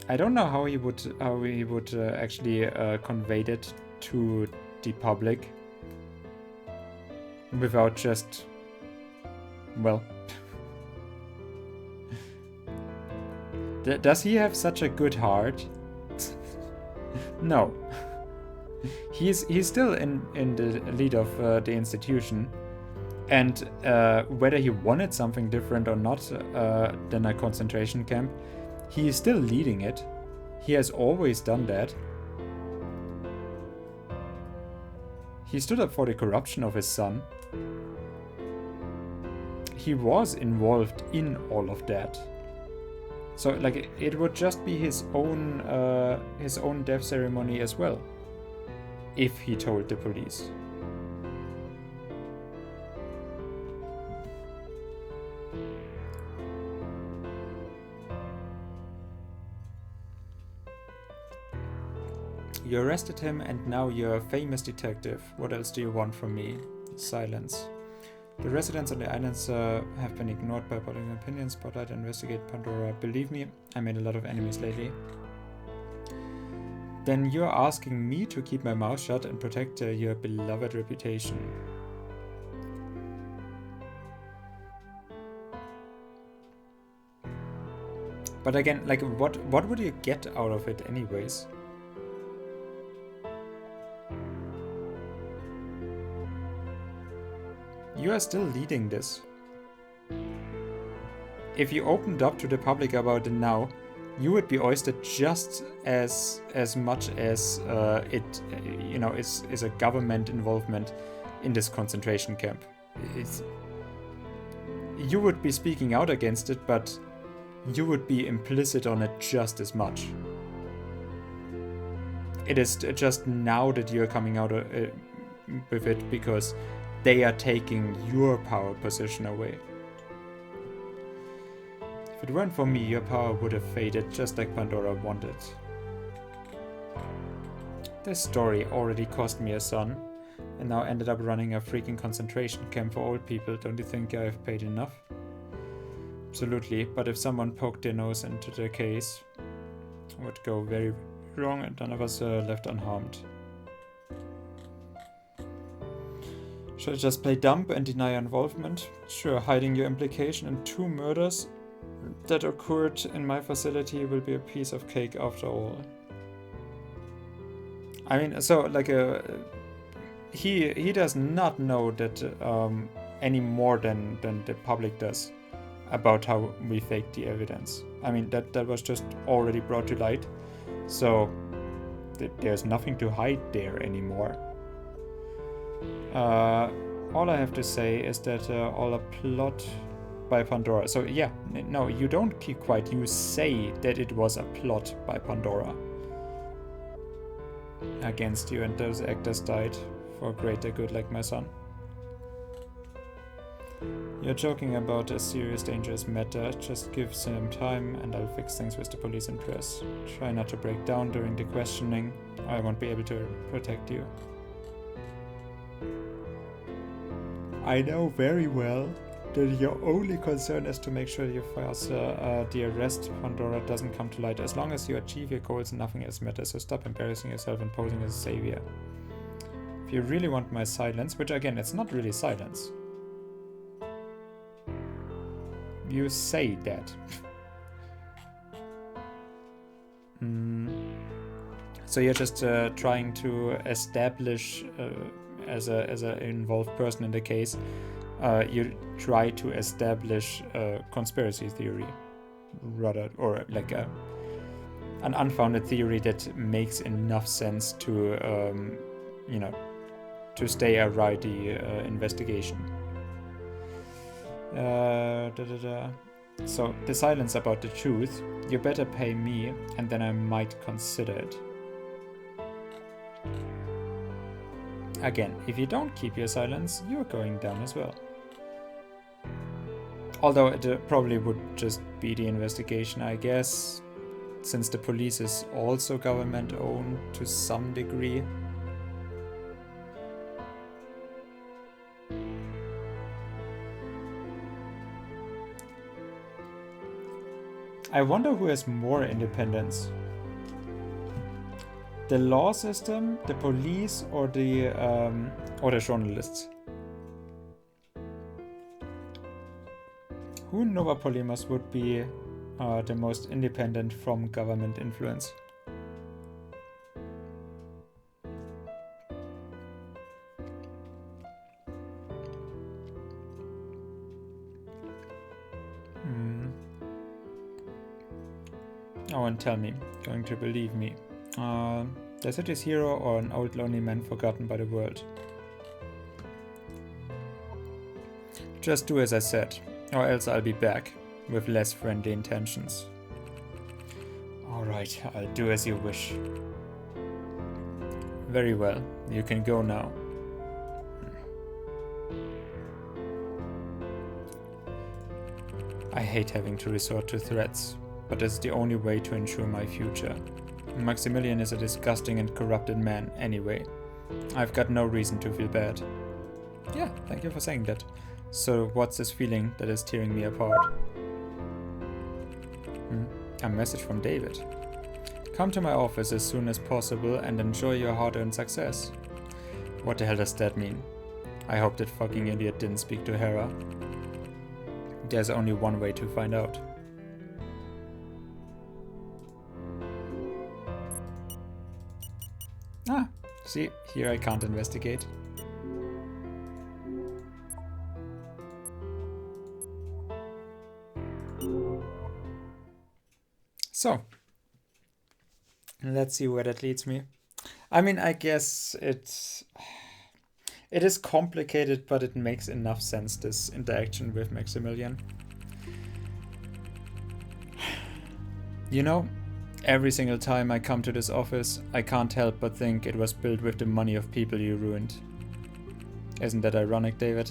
Speaker 1: I don't know how he would actually convey it to the public without just, well, does he have such a good heart? No. He's still in the lead of the institution. And whether he wanted something different or not than a concentration camp, he is still leading it. He has always done that. He stood up for the corruption of his son. He was involved in all of that. So, like, it would just be his own death ceremony as well, if he told the police. You arrested him and now you're a famous detective. What else do you want from me? Silence. The residents on the islands have been ignored by public opinion. Spotlight investigate Pandora. Believe me, I made a lot of enemies lately. Then you're asking me to keep my mouth shut and protect your beloved reputation. But again, like, what would you get out of it anyways? You are still leading this. If you opened up to the public about it now, you would be oystered just as much as it, you know, is a government involvement in this concentration camp. You would be speaking out against it, but you would be implicit on it just as much. It is just now that you're coming out with it because they are taking your power position away. If it weren't for me, your power would have faded just like Pandora wanted. This story already cost me a son, and now ended up running a freaking concentration camp for old people. Don't you think I've paid enough? Absolutely, but if someone poked their nose into the case, it would go very wrong and none of us are left unharmed. Should I just play dumb and deny your involvement? Sure, hiding your implication in 2 murders that occurred in my facility will be a piece of cake after all. I mean, so like he does not know that any more than the public does about how we faked the evidence. I mean, that was just already brought to light, so there's nothing to hide there anymore. All I have to say is that all a plot by Pandora. So yeah, no, you don't keep quiet. You say that it was a plot by Pandora against you, and those actors died for greater good, like my son. You're joking about a serious, dangerous matter. Just give some time and I'll fix things with the police and press. Try not to break down during the questioning. I won't be able to protect you. I know very well that your only concern is to make sure you files the arrest Pandora doesn't come to light. As long as you achieve your goals, nothing else matters. So stop embarrassing yourself and posing as a savior. If you really want my silence, which again, it's not really silence. You say that. So you're just trying to establish, as a involved person in the case, you try to establish a conspiracy theory, rather, or like an unfounded theory that makes enough sense to, you know, to stay a righty investigation. So the silence about the truth, you better pay me and then I might consider it. Again, if you don't keep your silence, you're going down as well. Although it probably would just be the investigation, I guess, since the police is also government owned to some degree. I wonder who has more independence. The law system, the police, or the journalists. Who in Nova Polymus would be the most independent from government influence? Oh, and tell me, going to believe me. The city's hero or an old lonely man forgotten by the world? Just do as I said, or else I'll be back with less friendly intentions. Alright, I'll do as you wish. Very well, you can go now. I hate having to resort to threats, but it's the only way to ensure my future. Maximilian is a disgusting and corrupted man anyway. I've got no reason to feel bad. Yeah, thank you for saying that. So what's this feeling that is tearing me apart? A message from David. Come to my office as soon as possible and enjoy your hard-earned success. What the hell does that mean? I hope that fucking idiot didn't speak to Hera. There's only one way to find out. Ah, see, here I can't investigate. So, let's see where that leads me. I mean, I guess it is complicated, but it makes enough sense, this interaction with Maximilian. You know, every single time I come to this office, I can't help but think it was built with the money of people you ruined. Isn't that ironic, David?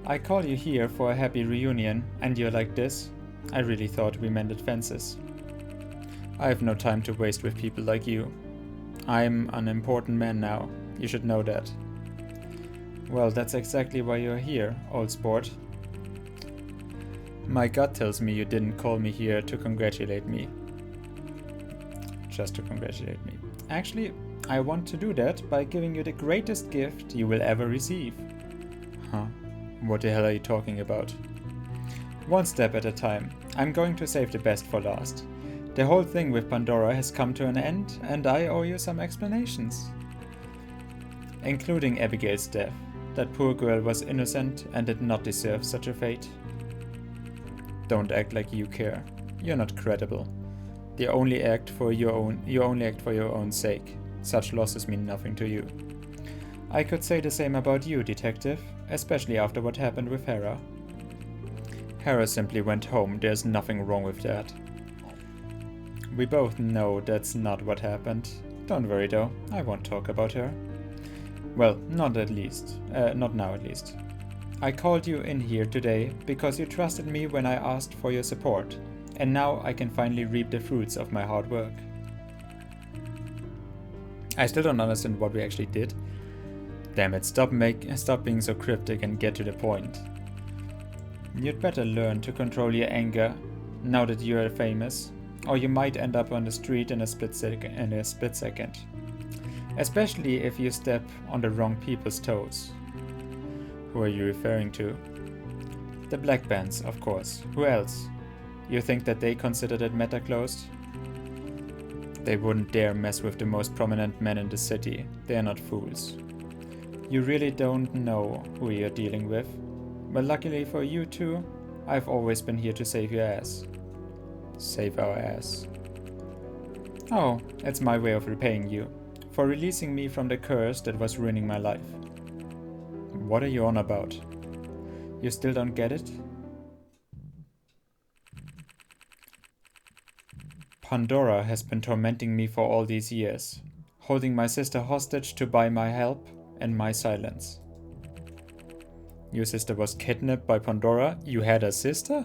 Speaker 1: I call you here for a happy reunion, and you're like this? I really thought we mended fences. I have no time to waste with people like you. I'm an important man now. You should know that. Well, that's exactly why you're here, old sport. My gut tells me you didn't call me here to congratulate me. Just to congratulate me. Actually, I want to do that by giving you the greatest gift you will ever receive. Huh? What the hell are you talking about? One step at a time. I'm going to save the best for last. The whole thing with Pandora has come to an end, and I owe you some explanations. Including Abigail's death. That poor girl was innocent and did not deserve such a fate. Don't act like you care. You're not credible. You only act for your own sake. Such losses mean nothing to you. I could say the same about you, detective, especially after what happened with Hera. Hera simply went home, there's nothing wrong with that. We both know that's not what happened. Don't worry though, I won't talk about her. Well, not now at least. I called you in here today because you trusted me when I asked for your support, and now I can finally reap the fruits of my hard work. I still don't understand what we actually did. Damn it, stop being so cryptic and get to the point. You'd better learn to control your anger now that you're famous, or you might end up on the street in a split second. Especially if you step on the wrong people's toes. Who are you referring to? The Black Bands, of course. Who else? You think that they consider that matter closed? They wouldn't dare mess with the most prominent men in the city. They're not fools. You really don't know who you're dealing with. But luckily for you two, I've always been here to save your ass. Save our ass. Oh, it's my way of repaying you. For releasing me from the curse that was ruining my life. What are you on about? You still don't get it? Pandora has been tormenting me for all these years, holding my sister hostage to buy my help and my silence. Your sister was kidnapped by Pandora? You had a sister?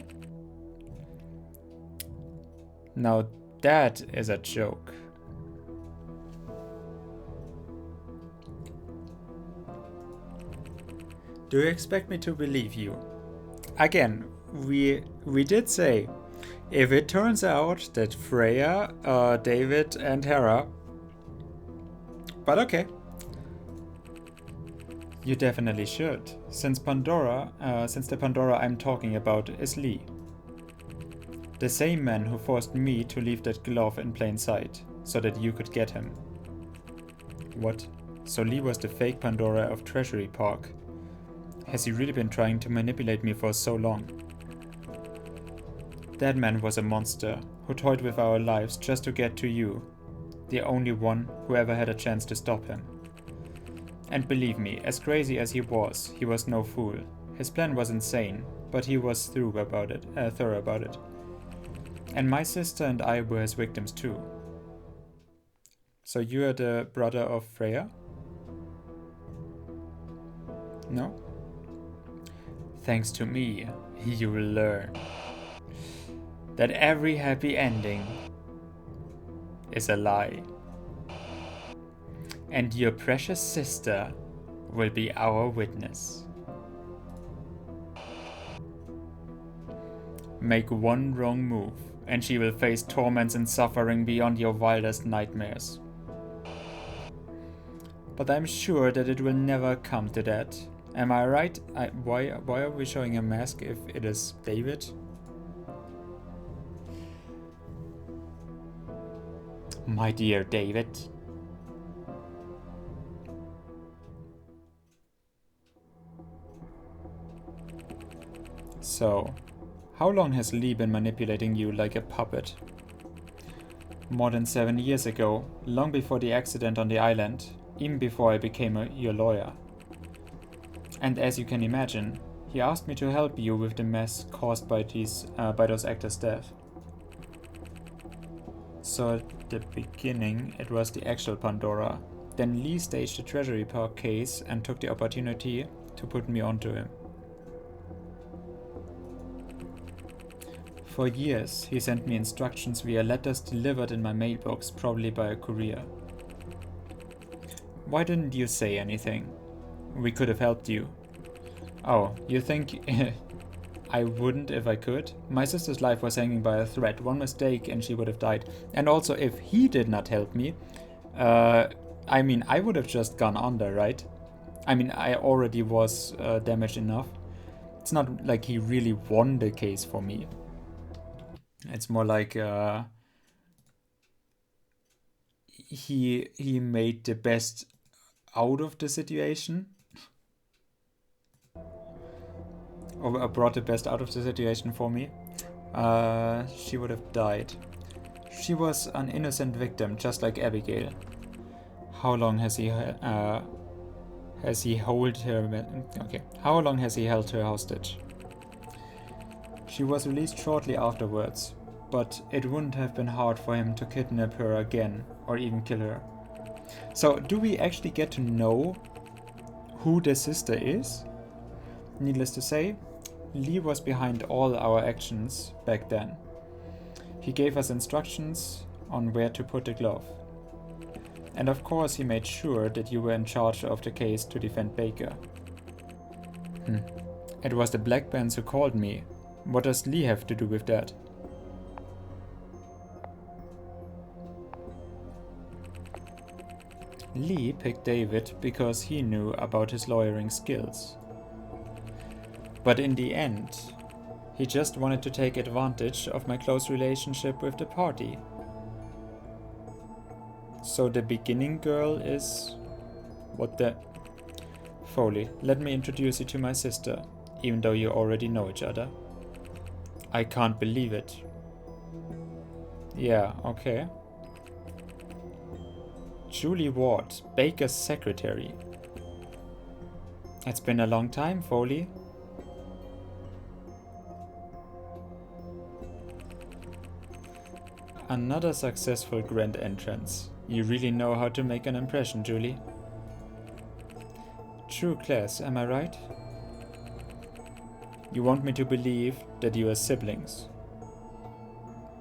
Speaker 1: Now that is a joke. Do you expect me to believe you? Again, we did say, if it turns out that Freya, David and Hera... But okay. You definitely should, since the Pandora I'm talking about is Lee. The same man who forced me to leave that glove in plain sight, so that you could get him. What? So Lee was the fake Pandora of Treasury Park. Has he really been trying to manipulate me for so long? That man was a monster who toyed with our lives just to get to you, the only one who ever had a chance to stop him. And believe me, as crazy as he was no fool. His plan was insane, but he was thorough about it. And my sister and I were his victims too. So you are the brother of Freya? No? Thanks to me, you will learn. that every happy ending is a lie. And your precious sister will be our witness. Make one wrong move, and she will face torments and suffering beyond your wildest nightmares. But I'm sure that it will never come to that. Am I right? Why are we showing a mask if it is David? My dear David. So, how long has Lee been manipulating you like a puppet? More than 7 years ago, long before the accident on the island, even before I became your lawyer. And as you can imagine, he asked me to help you with the mess caused by those actors' death. So at the beginning, it was the actual Pandora. Then Lee staged the Treasury Park case and took the opportunity to put me onto him. For years, he sent me instructions via letters delivered in my mailbox, probably by a courier. Why didn't you say anything? We could have helped you. Oh, you think I wouldn't if I could? My sister's life was hanging by a thread. One mistake and she would have died. And also, if he did not help me, I mean, I would have just gone under, right? I mean, I already was damaged enough. It's not like he really won the case for me. It's more like he made the best out of the situation. Or brought the best out of the situation for me. She would have died. She was an innocent victim, just like Abigail. How long has he held her? Okay. How long has he held her hostage? She was released shortly afterwards, but it wouldn't have been hard for him to kidnap her again, or even kill her. So, do we actually get to know who the sister is? Needless to say, Lee was behind all our actions back then. He gave us instructions on where to put the glove. And of course he made sure that you were in charge of the case to defend Baker. It was the Black Bands who called me. What does Lee have to do with that? Lee picked David because he knew about his lawyering skills. But in the end, he just wanted to take advantage of my close relationship with the party. So the beginning girl is... what the... Foley, let me introduce you to my sister, even though you already know each other. I can't believe it. Yeah, okay. Julie Ward, Baker's secretary. It's been a long time, Foley. Another successful grand entrance. You really know how to make an impression, Julie. True class, am I right? You want me to believe that you are siblings.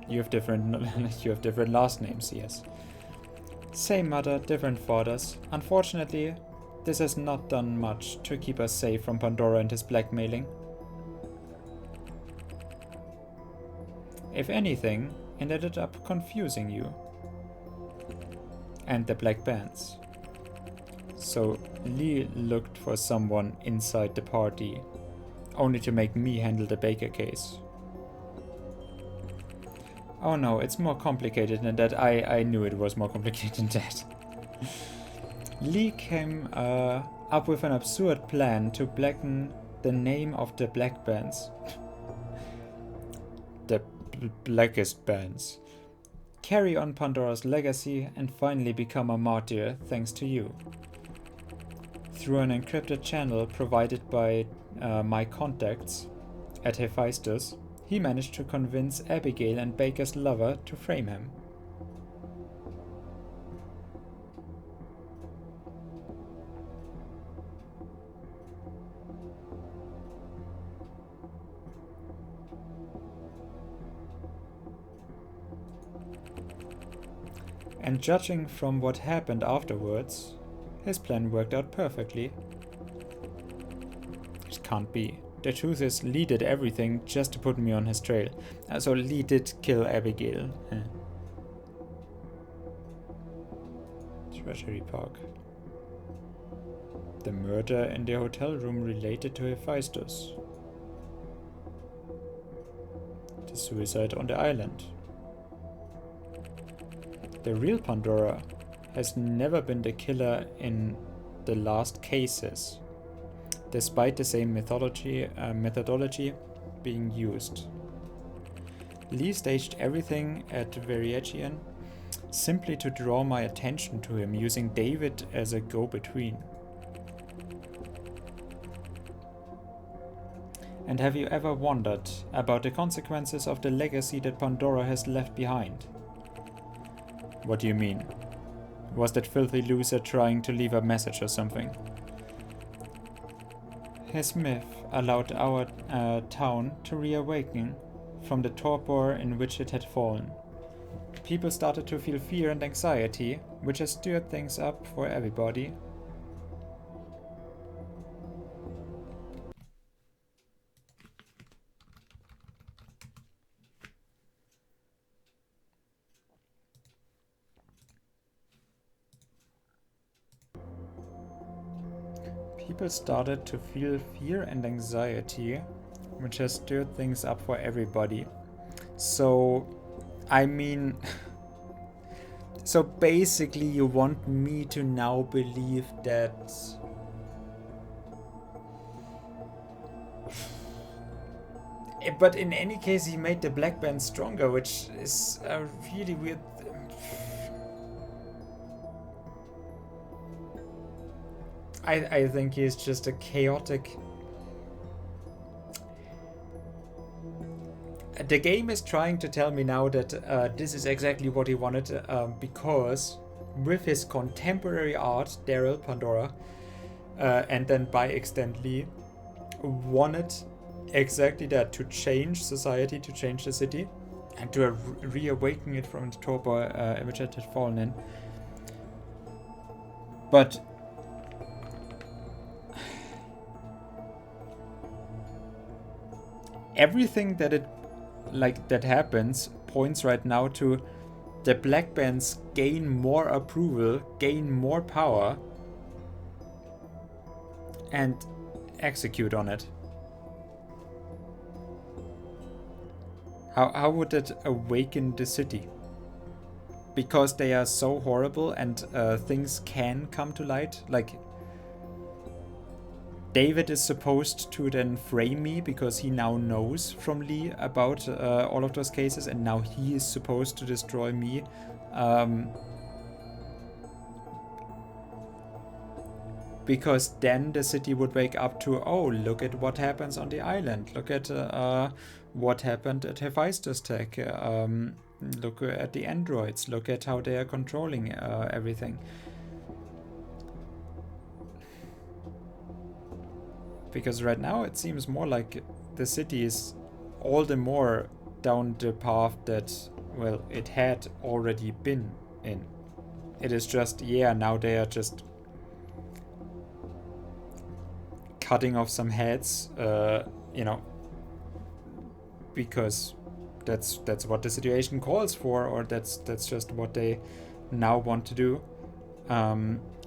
Speaker 1: You have different last names, yes. Same mother, different fathers. Unfortunately, this has not done much to keep us safe from Pandora and his blackmailing. If anything, it ended up confusing you. And the Black Bands. So Lee looked for someone inside the party, only to make me handle the Baker case. Oh no, it's more complicated than that. I knew it was more complicated than that. Lee came up with an absurd plan to blacken the name of the Black Bands. The blackest bands. Carry on Pandora's legacy and finally become a martyr thanks to you. Through an encrypted channel provided by my contacts at Hephaestus, he managed to convince Abigail and Baker's lover to frame him. And judging from what happened afterwards, his plan worked out perfectly. It can't be. The truth is, Lee did everything just to put me on his trail. So Lee did kill Abigail. Treasury Park. The murder in the hotel room related to Hephaestus. The suicide on the island. The real Pandora has never been the killer in the last cases, despite the same methodology being used. Lee staged everything at Veriachian simply to draw my attention to him, using David as a go-between. And have you ever wondered about the consequences of the legacy that Pandora has left behind? What do you mean? Was that filthy loser trying to leave a message or something? His myth allowed our town to reawaken from the torpor in which it had fallen. People started to feel fear and anxiety, which has stirred things up for everybody. People started to feel fear and anxiety, which has stirred things up for everybody. So, I mean... so basically you want me to now believe that... But in any case he made the black band stronger, which is a really weird... I think he's just a chaotic... The game is trying to tell me now that this is exactly what he wanted, because with his contemporary art, Daryl Pandora, and then by extent Lee, wanted exactly that, to change society, to change the city, and to reawaken it from the torpor in which it had fallen in. But everything that happens points right now to the black bands gain more approval, gain more power, and execute on it. How would it awaken the city? Because they are so horrible and things can come to light, like David is supposed to then frame me because he now knows from Lee about all of those cases, and now he is supposed to destroy me. Because then the city would wake up to, oh, look at what happens on the island. Look at what happened at Hephaestus Tech. Look at the androids. Look at how they are controlling everything. Because right now it seems more like the city is all the more down the path that, well, it had already been in. It is just, yeah, now they are just cutting off some heads, you know, because that's what the situation calls for, or that's just what they now want to do.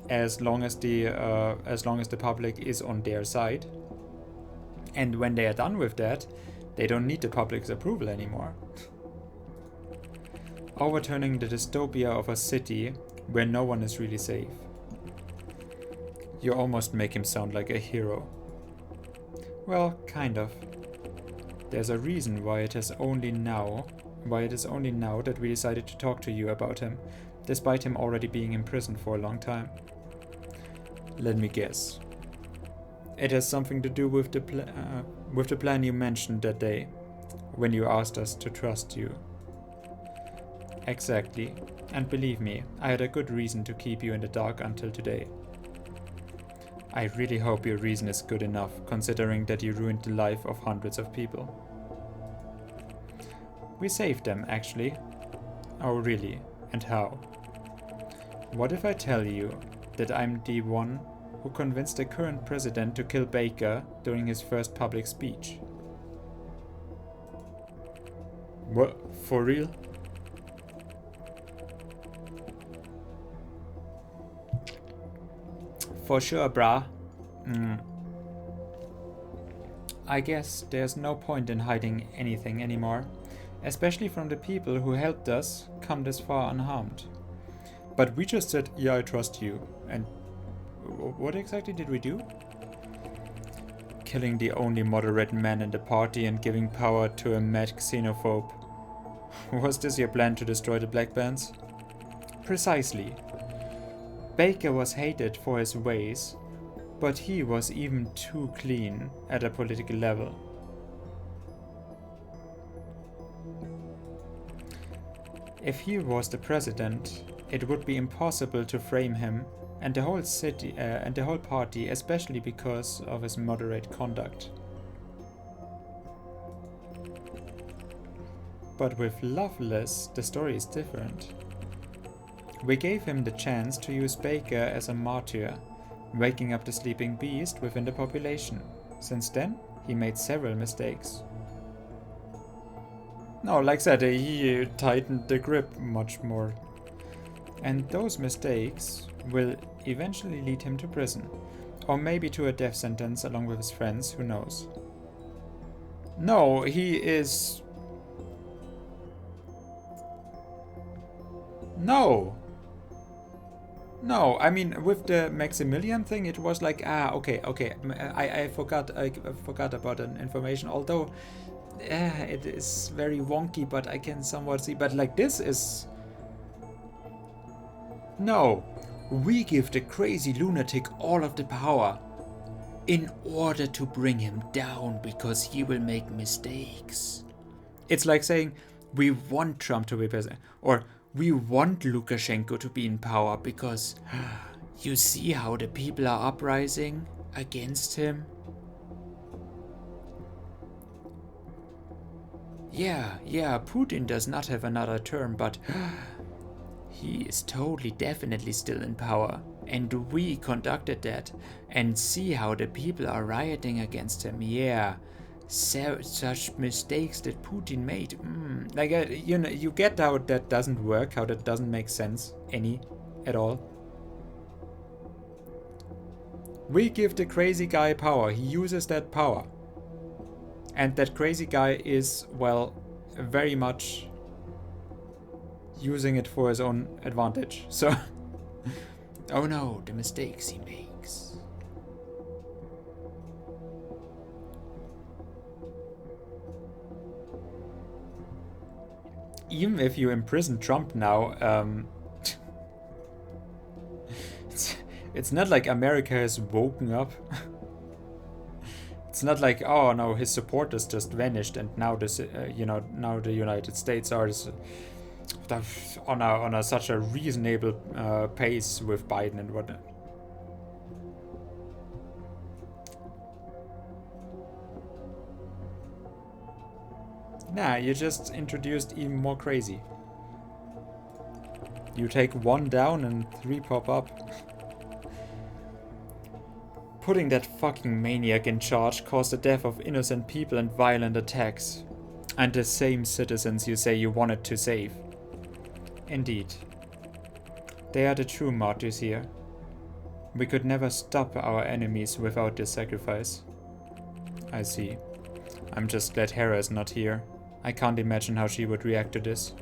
Speaker 1: As long as the public is on their side, and when they are done with that, they don't need the public's approval anymore. Overturning the dystopia of a city where no one is really safe. You almost make him sound like a hero. Well, kind of. There's a reason why it is only now that we decided to talk to you about him, despite him already being in prison for a long time. Let me guess. It has something to do with the plan you mentioned that day, when you asked us to trust you. Exactly. And believe me, I had a good reason to keep you in the dark until today. I really hope your reason is good enough, considering that you ruined the life of hundreds of people. We saved them, actually. Oh, really? And how? What if I tell you that I'm the one who convinced the current president to kill Baker during his first public speech? What? For real? For sure, brah. I guess there's no point in hiding anything anymore, especially from the people who helped us come this far unharmed. But we just said, yeah, I trust you. And what exactly did we do? Killing the only moderate man in the party and giving power to a mad xenophobe. Was this your plan to destroy the black bands? Precisely. Baker was hated for his ways, but he was even too clean at a political level. If he was the president, it would be impossible to frame him and the whole city and the whole party, especially because of his moderate conduct. But with Loveless, the story is different. We gave him the chance to use Baker as a martyr, waking up the sleeping beast within the population. Since then, he made several mistakes. No, like I said, he tightened the grip much more. And those mistakes will eventually lead him to prison. Or maybe to a death sentence along with his friends, who knows. No, he is... No! No, I mean, with the Maximilian thing, it was like, okay, I forgot about that information, although it is very wonky, but I can somewhat see, but like this is... No, we give the crazy lunatic all of the power in order to bring him down because he will make mistakes. It's like saying, we want Trump to be president, or we want Lukashenko to be in power because you see how the people are uprising against him? Yeah, Putin does not have another term, but he is totally definitely still in power. And we conducted that. And see how the people are rioting against him. Yeah. Such mistakes that Putin made. Like, you know, you get how that doesn't work, how that doesn't make sense at all. We give the crazy guy power. He uses that power. And that crazy guy is, well, very much using it for his own advantage. So, oh no, the mistakes he makes. Even if you imprison Trump now, it's not like America has woken up. It's not like, oh no, his supporters just vanished and now this, now the United States are on such a reasonable pace with Biden and whatnot. Nah, you just introduced even more crazy. You take one down and 3 pop up. Putting that fucking maniac in charge caused the death of innocent people and violent attacks. And the same citizens you say you wanted to save. Indeed. They are the true martyrs here. We could never stop our enemies without this sacrifice. I see. I'm just glad Hera is not here. I can't imagine how she would react to this.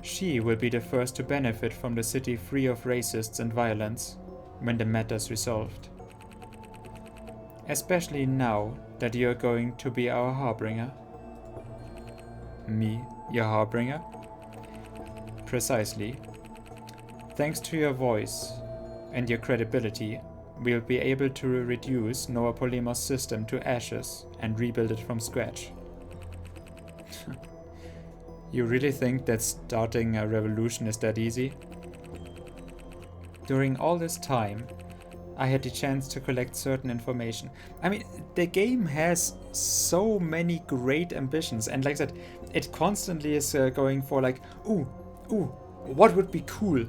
Speaker 1: She will be the first to benefit from the city free of racists and violence when the matter's resolved. Especially now that you're going to be our harbinger. Me, your harbinger? Precisely. Thanks to your voice and your credibility, we'll be able to reduce Noah Polymer's system to ashes and rebuild it from scratch. You really think that starting a revolution is that easy? During all this time, I had the chance to collect certain information. I mean, the game has so many great ambitions, and like I said, it constantly is going for like, ooh, what would be cool?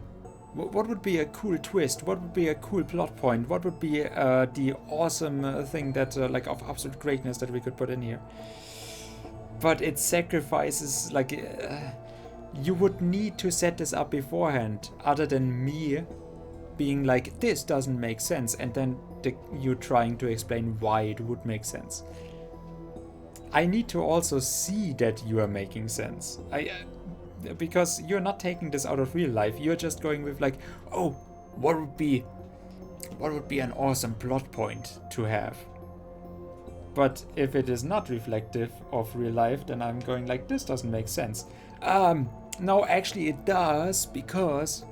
Speaker 1: What would be a cool twist? What would be a cool plot point? What would be the awesome thing that, like, of absolute greatness that we could put in here? But it sacrifices, like, you would need to set this up beforehand, other than me being like, this doesn't make sense, and then you trying to explain why it would make sense. I need to also see that you are making sense. Because you're not taking this out of real life. You're just going with like, oh, what would be an awesome plot point to have? But if it is not reflective of real life, then I'm going like, this doesn't make sense. No, actually it does, because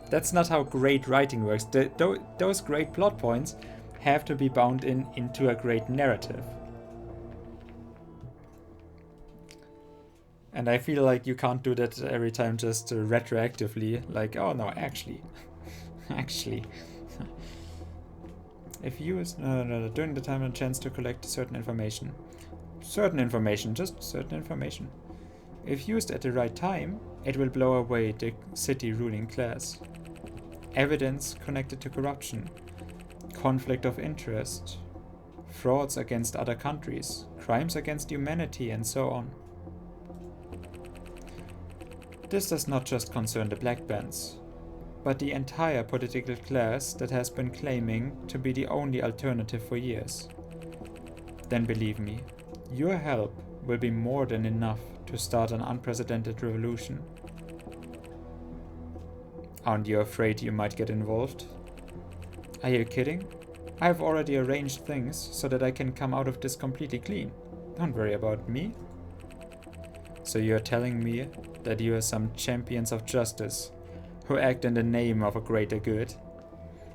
Speaker 1: that's not how great writing works. Those great plot points have to be bound into a great narrative. And I feel like you can't do that every time just retroactively, like, oh no, actually. If used during the time and chance to collect certain information. Just certain information. If used at the right time, it will blow away the city ruling class. Evidence connected to corruption, conflict of interest, frauds against other countries, crimes against humanity, and so on. This does not just concern the black bands, but the entire political class that has been claiming to be the only alternative for years. Then believe me, your help will be more than enough to start an unprecedented revolution. Aren't you afraid you might get involved? Are you kidding? I have already arranged things so that I can come out of this completely clean. Don't worry about me. So you're telling me that you are some champions of justice who act in the name of a greater good?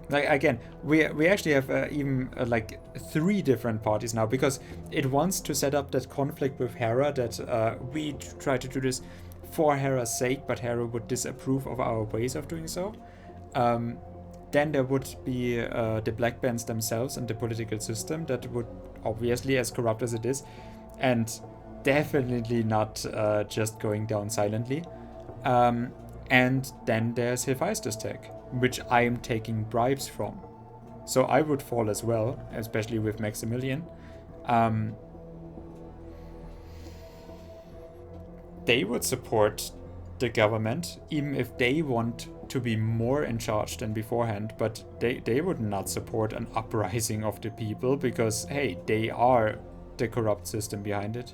Speaker 1: Like, again, we actually have even like 3 different parties now, because it wants to set up that conflict with Hera, that we try to do this for Hera's sake, but Hera would disapprove of our ways of doing so. Then there would be the black bands themselves and the political system that would, obviously, as corrupt as it is, and definitely not just going down silently. And then there's Hephaestus tech, which I am taking bribes from. So I would fall as well, especially with Maximilian. They would support the government, even if they want to be more in charge than beforehand, but they would not support an uprising of the people, because, hey, they are the corrupt system behind it.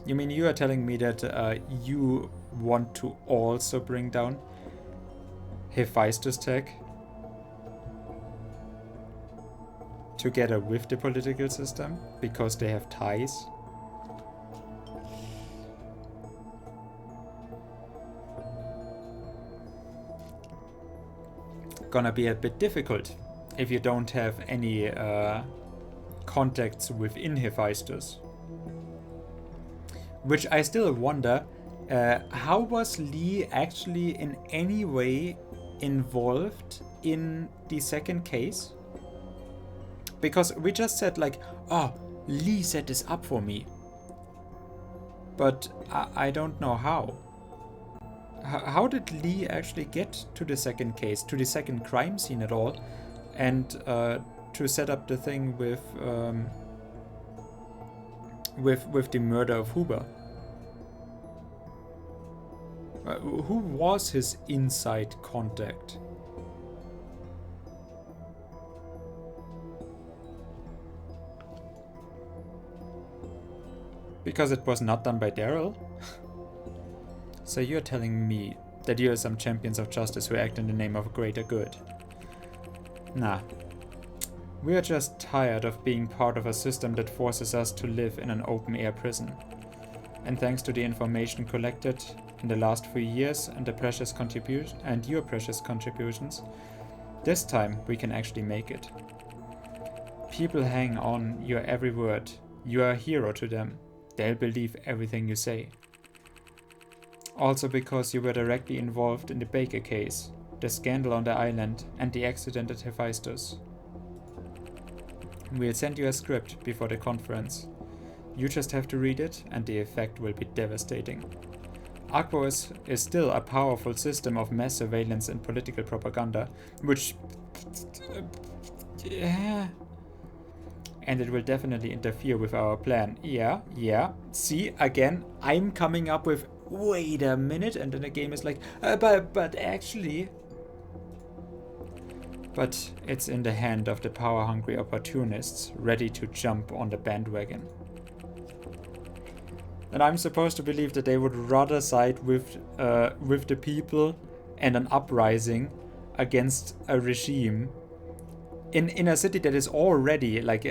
Speaker 1: You mean you are telling me that you want to also bring down Hephaestus tech together with the political system because they have ties? Gonna be a bit difficult if you don't have any contacts within Hephaestus. Which I still wonder, how was Lee actually in any way involved in the second case? Because we just said like, oh, Lee set this up for me. But I don't know how. How did Lee actually get to the second case, to the second crime scene at all, and to set up the thing with the murder of Huber? Who was his inside contact? Because it was not done by Daryl? So you're telling me that you are some champions of justice who act in the name of a greater good? Nah. We are just tired of being part of a system that forces us to live in an open-air prison. And thanks to the information collected in the last 3 years and your precious contributions, this time we can actually make it. People hang on your every word. You are a hero to them. They'll believe everything you say. Also because you were directly involved in the Baker case, the scandal on the island, and the accident at Hephaestus. We'll send you a script before the conference. You just have to read it, and the effect will be devastating. Akvo is still a powerful system of mass surveillance and political propaganda, which... yeah... and it will definitely interfere with our plan. Yeah. See, again, I'm coming up with, wait a minute, and then the game is like, but actually... But it's in the hand of the power-hungry opportunists, ready to jump on the bandwagon. And I'm supposed to believe that they would rather side with the people and an uprising against a regime in a city that is already like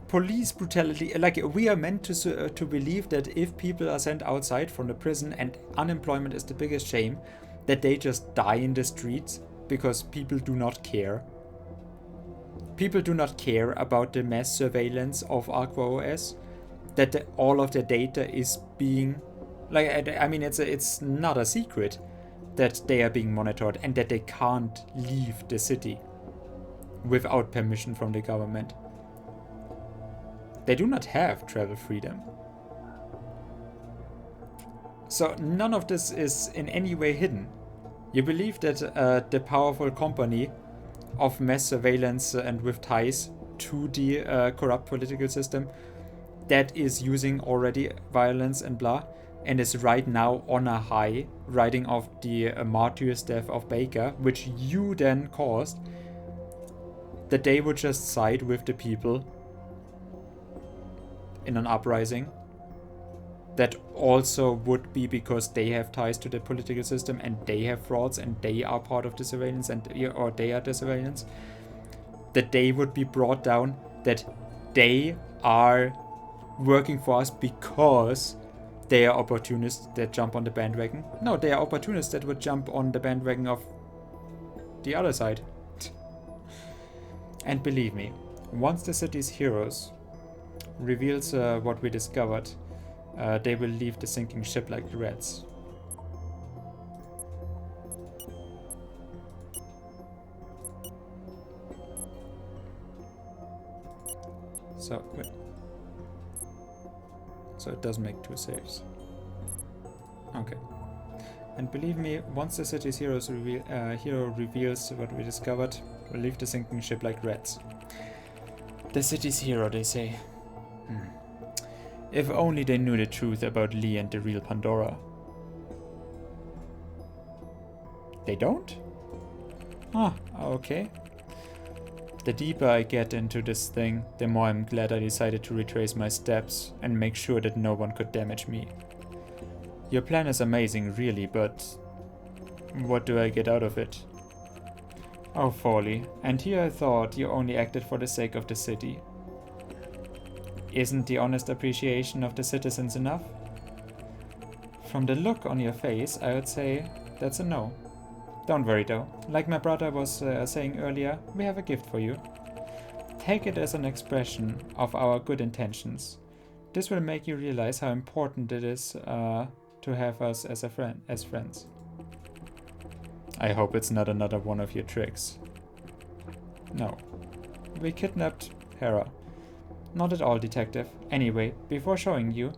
Speaker 1: police brutality. Like, we are meant to believe that if people are sent outside from the prison and unemployment is the biggest shame, that they just die in the streets because people do not care. People do not care about the mass surveillance of Aqua OS, that all of the data is being... Like, I mean, it's not a secret that they are being monitored and that they can't leave the city without permission from the government. They do not have travel freedom. So none of this is in any way hidden. You believe that the powerful company of mass surveillance and with ties to the corrupt political system that is using already violence and blah, and is right now on a high, riding off the martyr's death of Baker, which you then caused, that they would just side with the people in an uprising. That also would be because they have ties to the political system and they have frauds and they are part of the surveillance or they are the surveillance. That they would be brought down, that they are working for us because they are opportunists that jump on the bandwagon. No, they are opportunists that would jump on the bandwagon of the other side. And believe me, once the city's heroes reveals what we discovered, they will leave the sinking ship like rats. So, wait. So it does make 2 saves. Okay. And believe me, once the city's hero reveals what we discovered, we'll leave the sinking ship like rats. The city's hero, they say. If only they knew the truth about Lee and the real Pandora. They don't? Ah, okay. The deeper I get into this thing, the more I'm glad I decided to retrace my steps and make sure that no one could damage me. Your plan is amazing, really, but what do I get out of it? Oh, folly. And here I thought you only acted for the sake of the city. Isn't the honest appreciation of the citizens enough? From the look on your face, I would say that's a no. Don't worry though, like my brother was saying earlier, we have a gift for you. Take it as an expression of our good intentions. This will make you realize how important it is to have us as friends. I hope it's not another one of your tricks. No. We kidnapped Hera. Not at all, detective. Anyway, before showing you,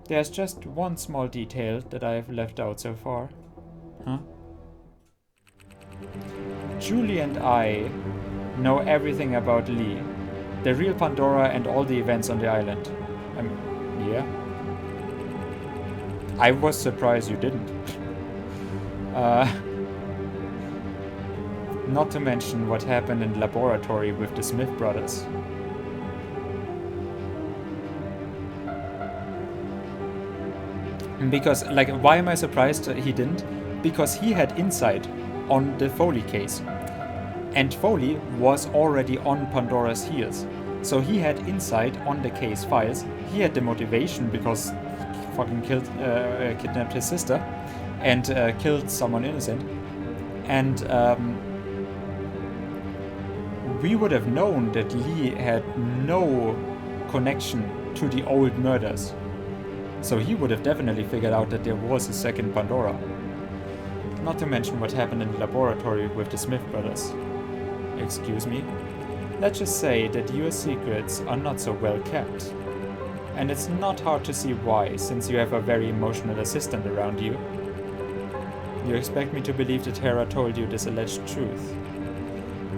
Speaker 1: there's just one small detail that I have left out so far. Huh? Julie and I know everything about Lee, the real Pandora and all the events on the island. Yeah? I was surprised you didn't. Not to mention what happened in the laboratory with the Smith brothers. Because, like, why am I surprised he didn't? Because he had insight on the Foley case. And Foley was already on Pandora's heels. So he had insight on the case files. He had the motivation because he fucking kidnapped his sister and killed someone innocent. And we would have known that Lee had no connection to the old murders. So he would have definitely figured out that there was a second Pandora. Not to mention what happened in the laboratory with the Smith brothers. Excuse me? Let's just say that your secrets are not so well kept. And it's not hard to see why, since you have a very emotional assistant around you. You expect me to believe that Hera told you this alleged truth.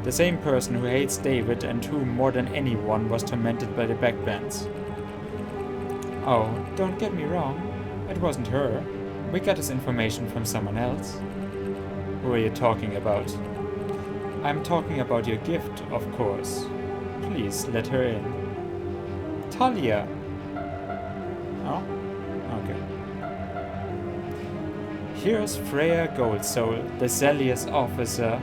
Speaker 1: The same person who hates David and who, more than anyone, was tormented by the backbands. Oh, don't get me wrong. It wasn't her. We got this information from someone else. Who are you talking about? I'm talking about your gift, of course. Please let her in. Talia! Oh? Okay. Here's Freya Goldsoul, the zealous officer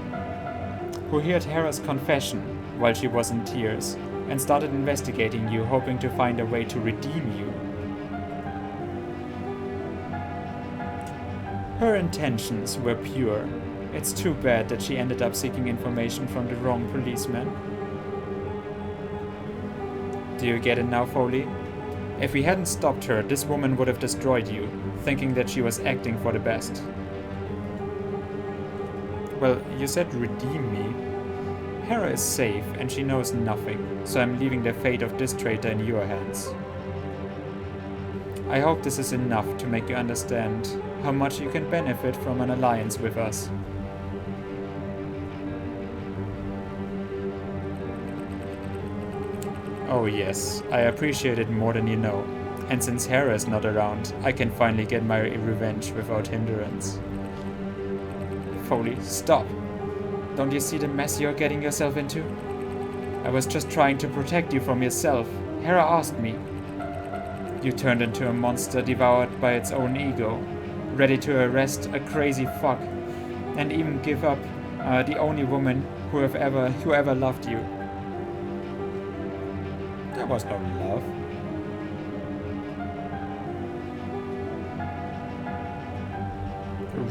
Speaker 1: who heard Hera's confession while she was in tears and started investigating you, hoping to find a way to redeem you. Her intentions were pure. It's too bad that she ended up seeking information from the wrong policeman. Do you get it now, Foley? If we hadn't stopped her, this woman would have destroyed you, thinking that she was acting for the best. Well, you said redeem me. Hera is safe and she knows nothing, so I'm leaving the fate of this traitor in your hands. I hope this is enough to make you understand how much you can benefit from an alliance with us. Oh yes, I appreciate it more than you know. And since Hera is not around, I can finally get my revenge without hindrance. Foley, stop! Don't you see the mess you're getting yourself into? I was just trying to protect you from yourself. Hera asked me. You turned into a monster devoured by its own ego, ready to arrest a crazy fuck, and even give up the only woman who ever loved you. There was no love.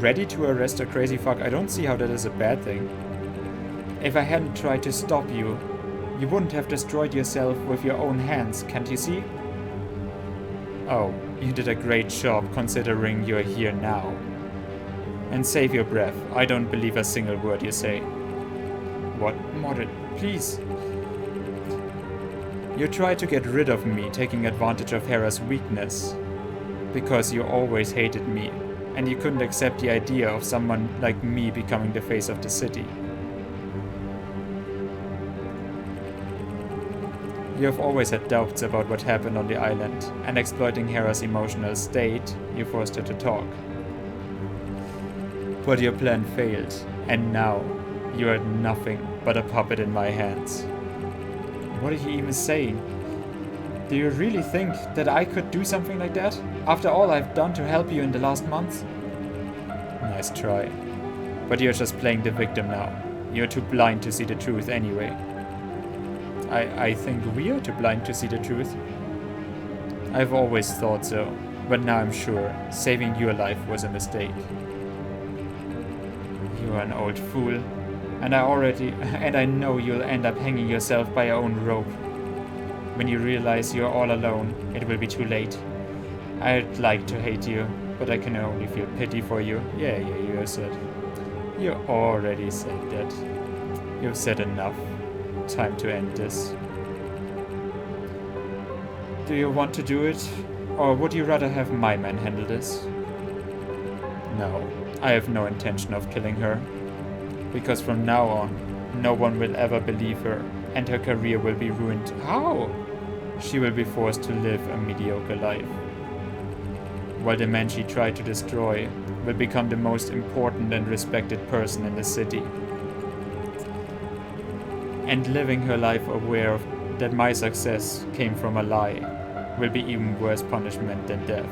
Speaker 1: Ready to arrest a crazy fuck? I don't see how that is a bad thing. If I hadn't tried to stop you, you wouldn't have destroyed yourself with your own hands, can't you see? Oh, you did a great job considering you're here now. And save your breath, I don't believe a single word you say. What? Mordred, please. You tried to get rid of me, taking advantage of Hera's weakness. Because you always hated me, and you couldn't accept the idea of someone like me becoming the face of the city. You have always had doubts about what happened on the island, and exploiting Hera's emotional state, you forced her to talk. But your plan failed, and now you are nothing but a puppet in my hands. What are you even saying? Do you really think that I could do something like that? After all I've done to help you in the last month? Nice try. But you're just playing the victim now. You're too blind to see the truth anyway. I think we are too blind to see the truth. I've always thought so, but now I'm sure saving your life was a mistake. You are an old fool, and I know you'll end up hanging yourself by your own rope. When you realize you're all alone, it will be too late. I'd like to hate you, but I can only feel pity for you. Yeah, you said. You already said that. You've said enough. Time to end this. Do you want to do it? Or would you rather have my men handle this? No, I have no intention of killing her. Because from now on, no one will ever believe her, and her career will be ruined. How? She will be forced to live a mediocre life. While the man she tried to destroy will become the most important and respected person in the city. And living her life aware of that my success came from a lie will be even worse punishment than death.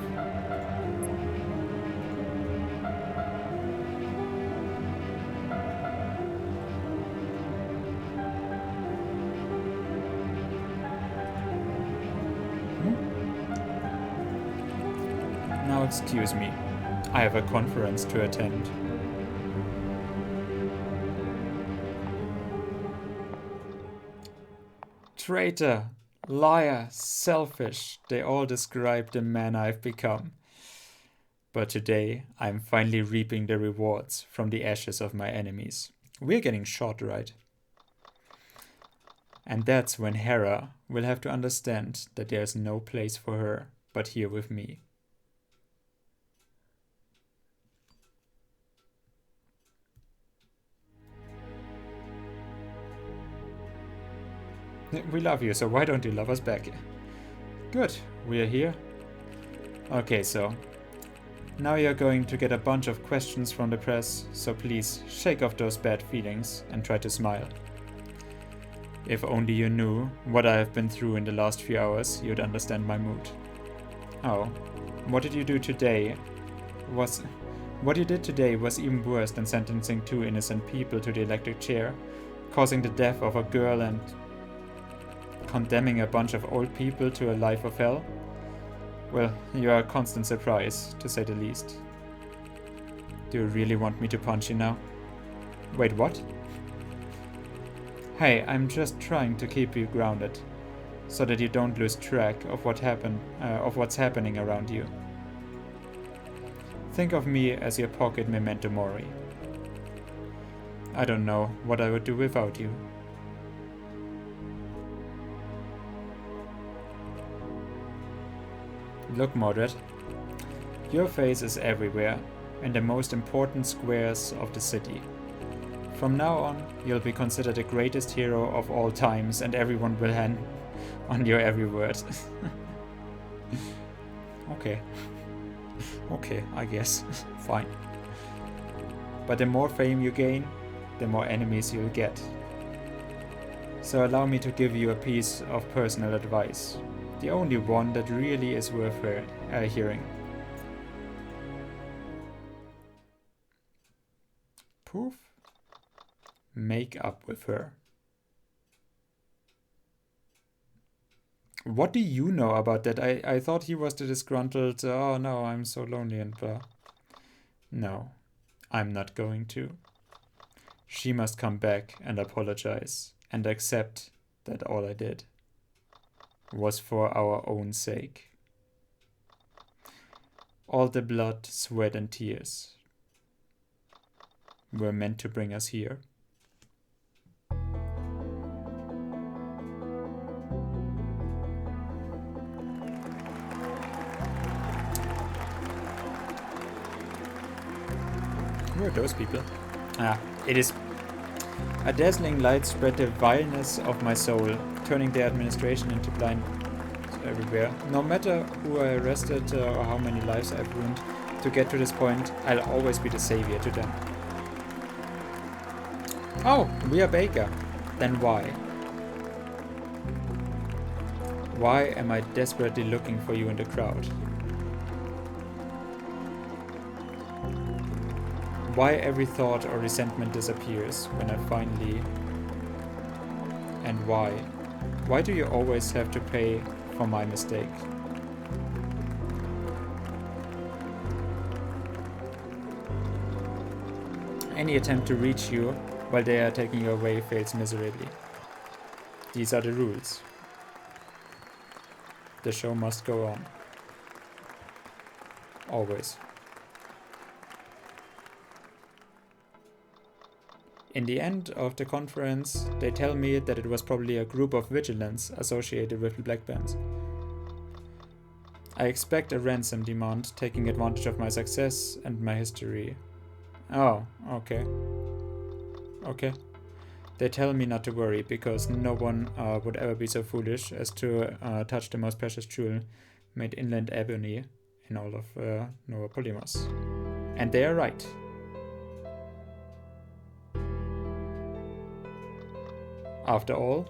Speaker 1: Now excuse me, I have a conference to attend. Traitor, liar, selfish, they all describe the man I've become. But today, I'm finally reaping the rewards from the ashes of my enemies. We're getting shot, right? And that's when Hera will have to understand that there's no place for her but here with me. We love you, so why don't you love us back? Good, we are here. Okay, so now you're going to get a bunch of questions from the press, so please shake off those bad feelings and try to smile. If only you knew what I have been through in the last few hours, you'd understand my mood. Oh, what did you do today? What you did today was even worse than sentencing 2 innocent people to the electric chair, causing the death of a girl and condemning a bunch of old people to a life of hell. Well, you are a constant surprise, to say the least. Do you really want me to punch you now? Wait, what? Hey, I'm just trying to keep you grounded, so that you don't lose track of what's happening around you. Think of me as your pocket memento mori. I don't know what I would do without you. Look, Mordred, your face is everywhere, in the most important squares of the city. From now on, you'll be considered the greatest hero of all times, and everyone will hand on your every word. Okay. Okay, I guess. Fine. But the more fame you gain, the more enemies you'll get. So allow me to give you a piece of personal advice. The only one that really is worth hearing. Poof. Make up with her. What do you know about that? I thought he was the disgruntled, oh no, I'm so lonely and blah. No, I'm not going to. She must come back and apologize and accept that all I did was for our own sake. All the blood, sweat and tears were meant to bring us here. Who are those people? It is a dazzling light spread the vileness of my soul, turning the administration into blind everywhere. No matter who I arrested or how many lives I've ruined to get to this point, I'll always be the savior to them. Oh, we are Baker. Then why? Why am I desperately looking for you in the crowd? Why every thought or resentment disappears when I finally... And why? Why do you always have to pay for my mistake? Any attempt to reach you while they are taking you away fails miserably. These are the rules. The show must go on. Always. In the end of the conference, they tell me that it was probably a group of vigilantes associated with the Black Bands. I expect a ransom demand, taking advantage of my success and my history. Oh, okay. Okay. They tell me not to worry, because no one would ever be so foolish as to touch the most precious jewel made inland ebony in all of Nova Polymos. And they are right. After all,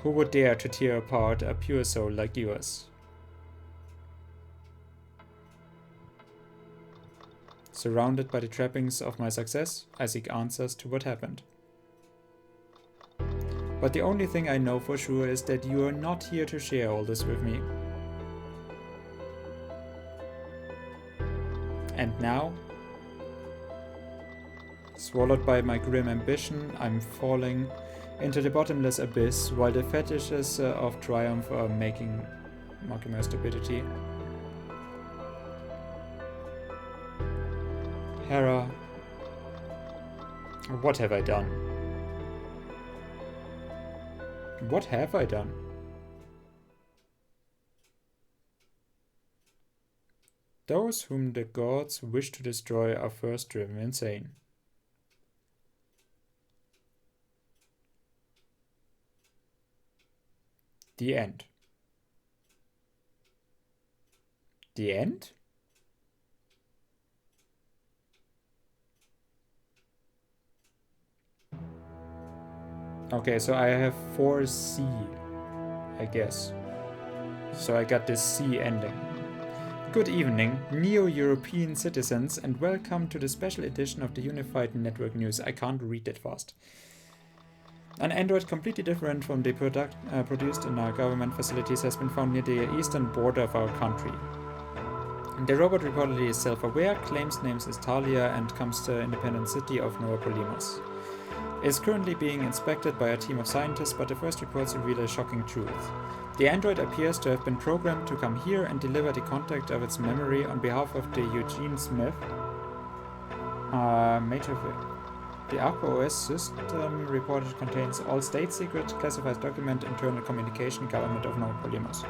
Speaker 1: who would dare to tear apart a pure soul like yours? Surrounded by the trappings of my success, I seek answers to what happened. But the only thing I know for sure is that you are not here to share all this with me. And now, swallowed by my grim ambition, I'm falling into the bottomless abyss while the fetishes of triumph are mocking my stupidity. Hera. What have I done? What have I done? Those whom the gods wish to destroy are first driven insane. The end. The end? Okay, so I have 4C, I guess. So I got this C ending. Good evening, Neo-European citizens, and welcome to the special edition of the Unified Network News. I can't read that fast. An android completely different from the product produced in our government facilities has been found near the eastern border of our country. The robot reportedly is self-aware, claims names is Talia, and comes to the independent city of Novopolimos. It is currently being inspected by a team of scientists, but the first reports reveal a shocking truth. The android appears to have been programmed to come here and deliver the content of its memory on behalf of the Eugene Smith, mate of the Aqua OS system reported contains all state secret, classified document, internal communication, government of Novopolimos.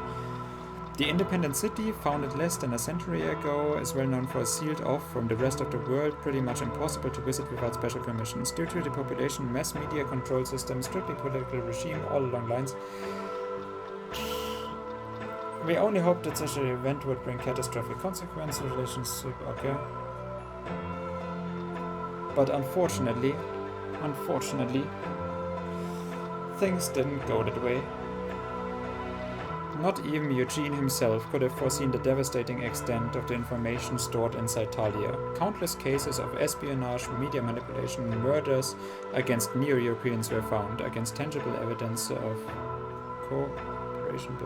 Speaker 1: The independent city, founded less than a century ago, is well known for sealed off from the rest of the world, pretty much impossible to visit without special permissions. Due to the population, mass media control system, strictly political regime, all along lines. We only hope that such an event would bring catastrophic consequences in relationship, okay. But unfortunately, things didn't go that way. Not even Eugene himself could have foreseen the devastating extent of the information stored inside Talia. Countless cases of espionage, media manipulation, murders against Neo-Europeans were found, against tangible evidence of cooperation.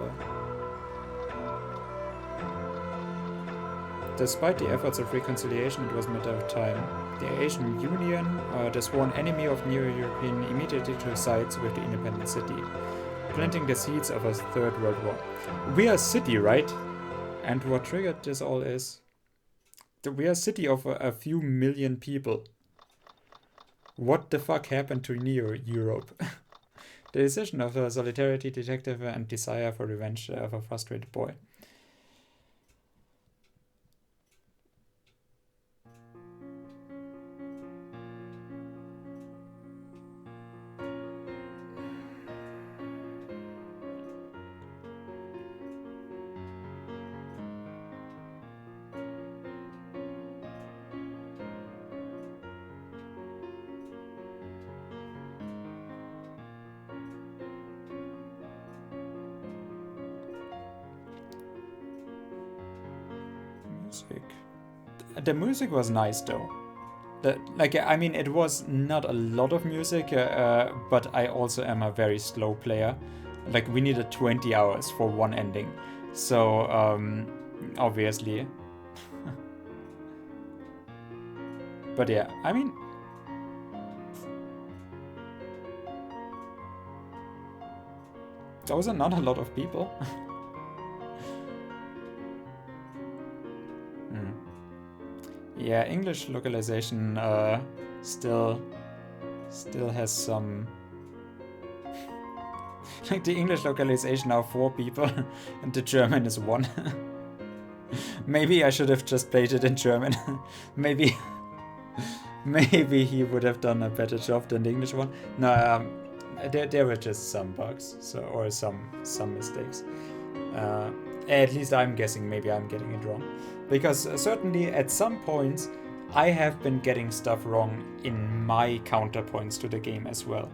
Speaker 1: Despite the efforts of reconciliation, it was a matter of time. The Asian Union, the sworn enemy of Neo-European, immediately took sides with the independent city, planting the seeds of a Third World War. We are a city, right? And what triggered this all is that we are a city of a few million people. What the fuck happened to Neo-Europe? The decision of a solidarity detective and desire for revenge of a frustrated boy. The music was nice though. I mean, it was not a lot of music, but I also am a very slow player. Like, we needed 20 hours for one ending. So, obviously. But yeah, I mean... those are not a lot of people. Yeah, English localization still has some... like, the English localization are 4 people and the German is 1. Maybe I should have just played it in German. Maybe he would have done a better job than the English one. No, there were just some bugs, or some mistakes. At least I'm guessing, maybe I'm getting it wrong. Because certainly at some points I have been getting stuff wrong in my counterpoints to the game as well.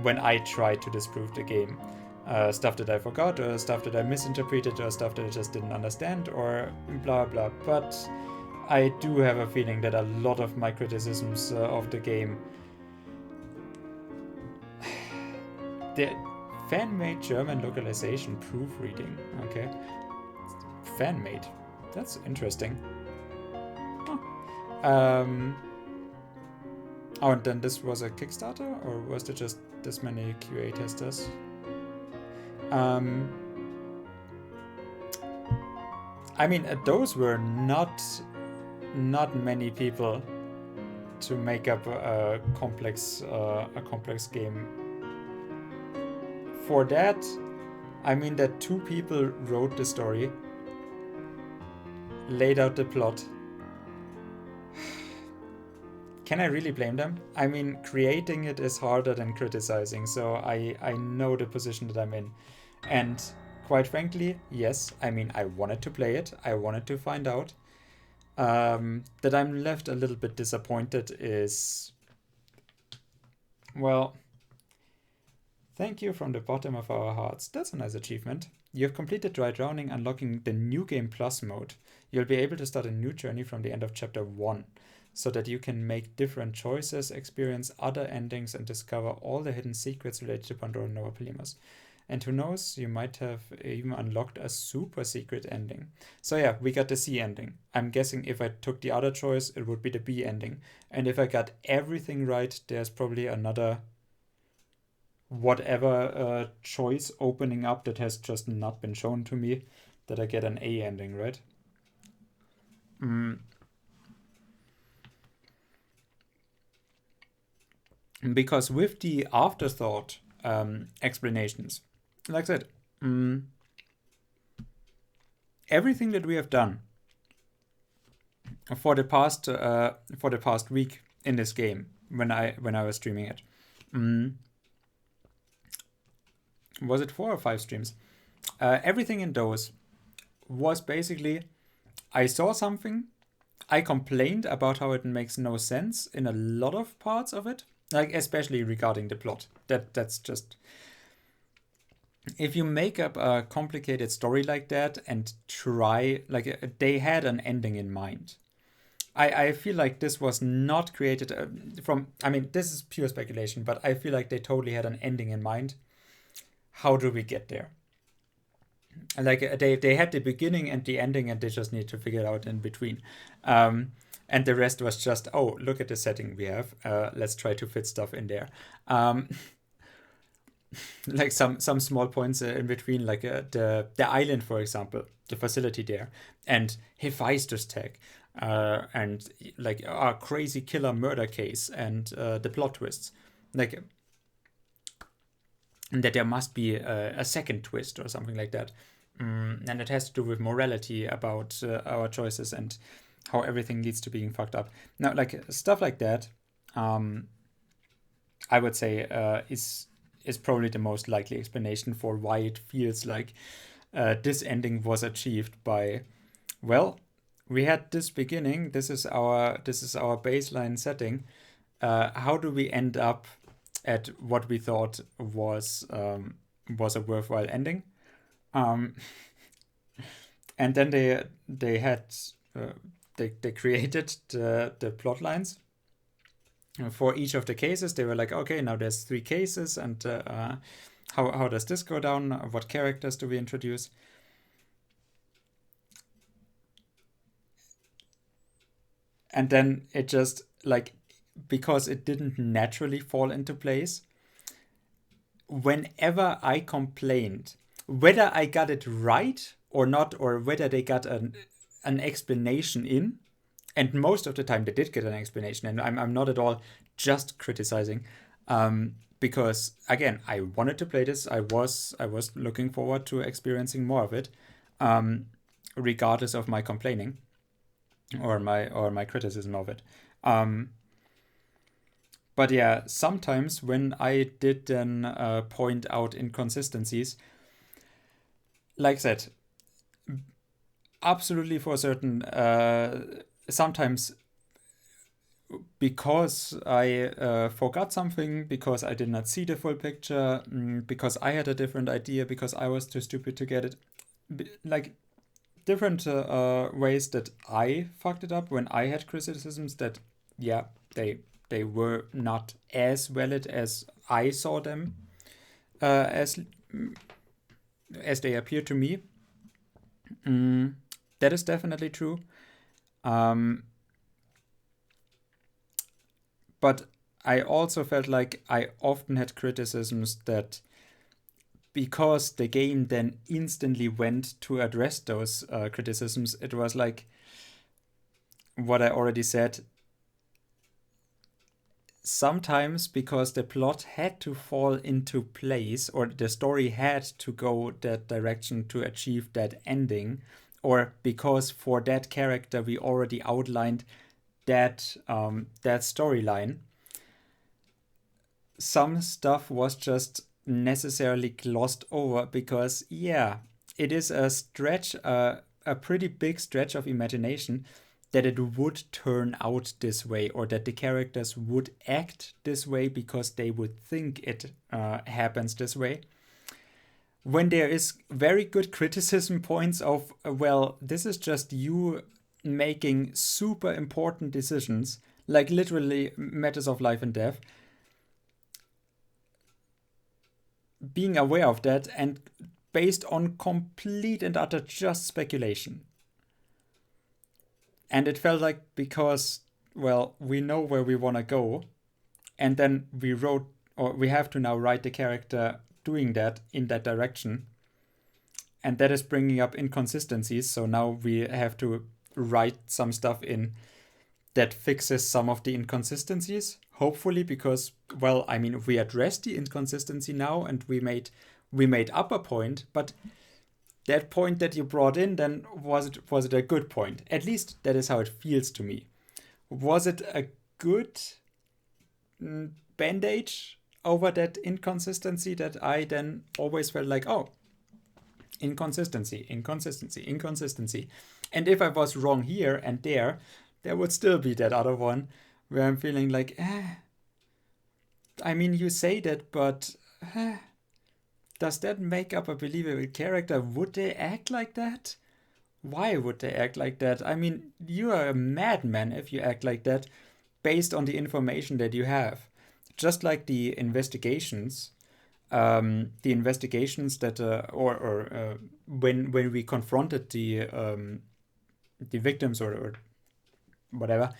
Speaker 1: When I try to disprove the game. Stuff that I forgot, or stuff that I misinterpreted, or stuff that I just didn't understand, or blah blah. But I do have a feeling that a lot of my criticisms of the game... the fan-made German localization proofreading, okay? Fan-made. That's interesting. Huh. Oh, and then this was a Kickstarter? Or was there just this many QA testers? I mean, those were not not many people to make up a complex game. For that, I mean that 2 people wrote the story, laid out the plot. Can I really blame them? I mean, creating it is harder than criticizing, so I know the position that I'm in. And quite frankly, yes, I mean, I wanted to play it, I wanted to find out. That I'm left a little bit disappointed is, well, thank you from the bottom of our hearts. That's a nice achievement. You have completed Dry Drowning, unlocking the New Game Plus mode. You'll be able to start a new journey from the end of Chapter 1, so that you can make different choices, experience other endings, and discover all the hidden secrets related to Pandora Nova Palimas. And who knows, you might have even unlocked a super secret ending. So yeah, we got the C ending. I'm guessing if I took the other choice, it would be the B ending. And if I got everything right, there's probably another whatever choice opening up that has just not been shown to me, that I get an A ending, right? Because with the afterthought explanations, like I said, everything that we have done for the past week in this game, when I was streaming it, was it 4 or 5 streams? Everything in those was basically, I saw something, I complained about how it makes no sense in a lot of parts of it, like especially regarding the plot. That's just, if you make up a complicated story like that and try, like, they had an ending in mind. I feel like this was not created from, I mean, this is pure speculation, but I feel like they totally had an ending in mind. How do we get there? Like, they had the beginning and the ending, and they just need to figure it out in between. And the rest was just, oh, look at the setting we have. Let's try to fit stuff in there. Like some small points in between, like the island, for example, the facility there, and Hephaestus tag, and like a crazy killer murder case, and the plot twists, like that there must be a second twist or something like that, and it has to do with morality about our choices and how everything leads to being fucked up. Now, like stuff like that, I would say is probably the most likely explanation for why it feels like this ending was achieved by, well, we had this beginning, this is our baseline setting. How do we end up at what we thought was a worthwhile ending? And then they had they created the plot lines for each of the cases. They were like, okay, now there's 3 cases, and how does this go down? What characters do we introduce? And then it just, like, because it didn't naturally fall into place, whenever I complained, whether I got it right or not, or whether they got an explanation in, and most of the time they did get an explanation, and I'm not at all just criticizing, because again, I wanted to play this. I was looking forward to experiencing more of it, regardless of my complaining or my criticism of it. But yeah, sometimes when I did then point out inconsistencies, like I said, absolutely for certain, sometimes because I forgot something, because I did not see the full picture, because I had a different idea, because I was too stupid to get it, like different ways that I fucked it up when I had criticisms that, yeah, they were not as valid as I saw them, as they appear to me. That is definitely true. But I also felt like I often had criticisms that, because the game then instantly went to address those criticisms, it was like, what I already said, sometimes because the plot had to fall into place, or the story had to go that direction to achieve that ending, or because for that character we already outlined that that storyline, some stuff was just necessarily glossed over because, yeah, it is a stretch, a pretty big stretch of imagination that it would turn out this way, or that the characters would act this way because they would think it happens this way. When there is very good criticism points of, well, this is just you making super important decisions, like literally matters of life and death, being aware of that and based on complete and utter just speculation. And it felt like, because, well, we know where we want to go, and then we wrote, or we have to now write the character doing that in that direction. And that is bringing up inconsistencies. So now we have to write some stuff in that fixes some of the inconsistencies, hopefully, because, well, I mean, we addressed the inconsistency now and we made up a point, but that point that you brought in, then was it a good point? At least that is how it feels to me. Was it a good bandage over that inconsistency that I then always felt like, oh, inconsistency. And if I was wrong here and there would still be that other one where I'm feeling like, I mean, you say that, but does that make up a believable character? Would they act like that? Why would they act like that? I mean, you are a madman if you act like that based on the information that you have. Just like the investigations that, when we confronted the victims or whatever,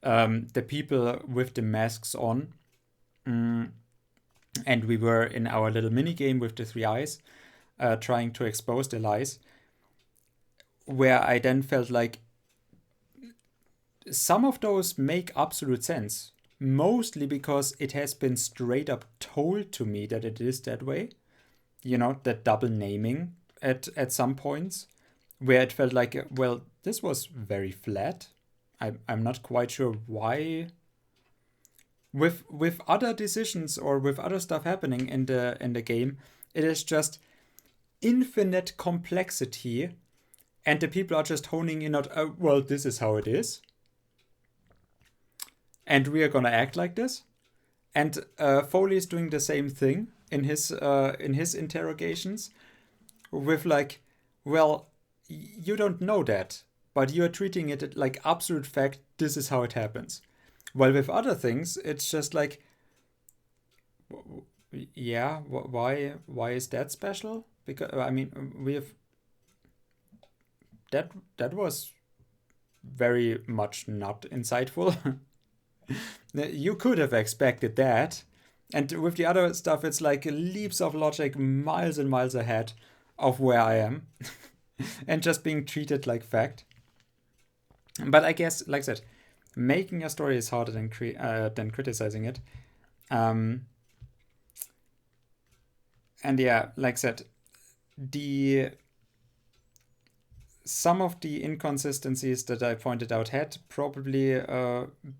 Speaker 1: the people with the masks on, and we were in our little mini game with the 3 eyes, trying to expose the lies, where I then felt like some of those make absolute sense, mostly because it has been straight up told to me that it is that way. You know, that double naming at some points, where it felt like, well, this was very flat. I'm not quite sure why. With other decisions or with other stuff happening in the game, it is just infinite complexity, and the people are just honing in on, well, this is how it is, and we are gonna act like this. And Foley is doing the same thing in his interrogations, with like, well, you don't know that, but you are treating it like absolute fact. This is how it happens. While with other things, it's just like, yeah, why is that special? Because, I mean, we have that was very much not insightful. You could have expected that. And with the other stuff, it's like leaps of logic miles and miles ahead of where I am, and just being treated like fact. But I guess, like I said, making a story is harder than criticizing it. And yeah, like I said, some of the inconsistencies that I pointed out had probably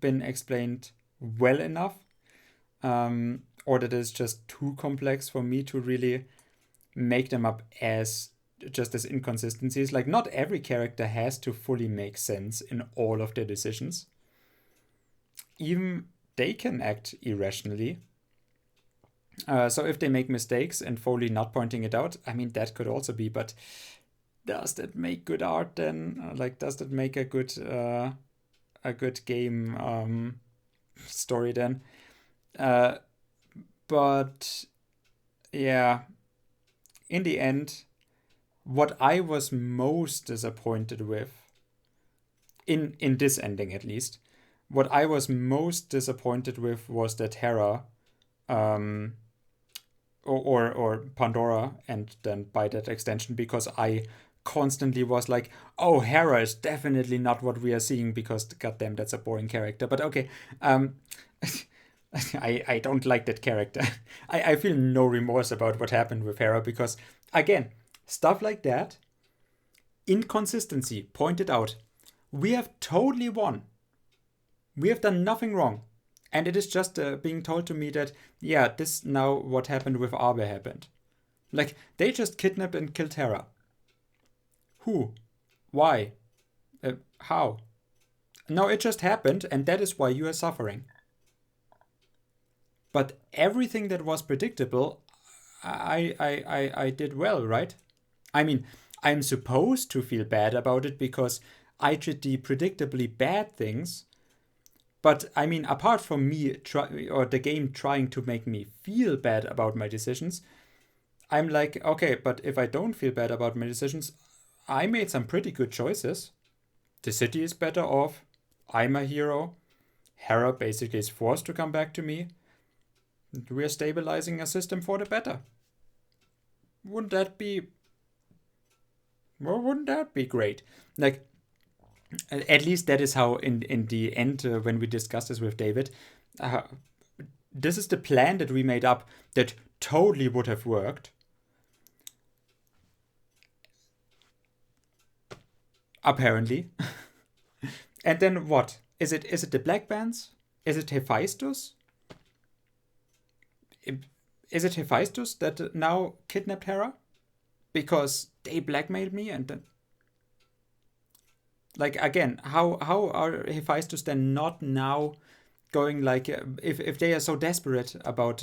Speaker 1: been explained well enough, or that it's just too complex for me to really make them up as just as inconsistencies. Like, not every character has to fully make sense in all of their decisions. Even they can act irrationally. So if they make mistakes and Foley not pointing it out, I mean, that could also be, but does that make good art then? Like, does that make a good game story then? But yeah, in the end, what I was most disappointed with, in this ending at least, what I was most disappointed with was that Hera, or Pandora, and then by that extension, because I constantly was like, oh, Hera is definitely not what we are seeing because, goddamn, that's a boring character. But okay, I don't like that character. I feel no remorse about what happened with Hera because, again, stuff like that, inconsistency pointed out. We have totally won. We have done nothing wrong. And it is just being told to me that, yeah, this now what happened with Arbe happened. Like, they just kidnapped and killed Hera. Who? Why? How? No, it just happened, and that is why you are suffering. But everything that was predictable, I did well, right? I mean, I'm supposed to feel bad about it because I did the predictably bad things. But I mean, apart from me or the game trying to make me feel bad about my decisions, I'm like, okay, but if I don't feel bad about my decisions, I made some pretty good choices. The city is better off. I'm a hero. Hera basically is forced to come back to me. We are stabilizing a system for the better. Wouldn't that be great? Like, at least that is how in the end, when we discussed this with David, this is the plan that we made up that totally would have worked. Apparently. And then what? Is it the Black Bands? Is it Hephaestus? Is it Hephaestus that now kidnapped Hera? Because they blackmailed me and then... Like, again, how are Hephaestus then not now going like... If they are so desperate about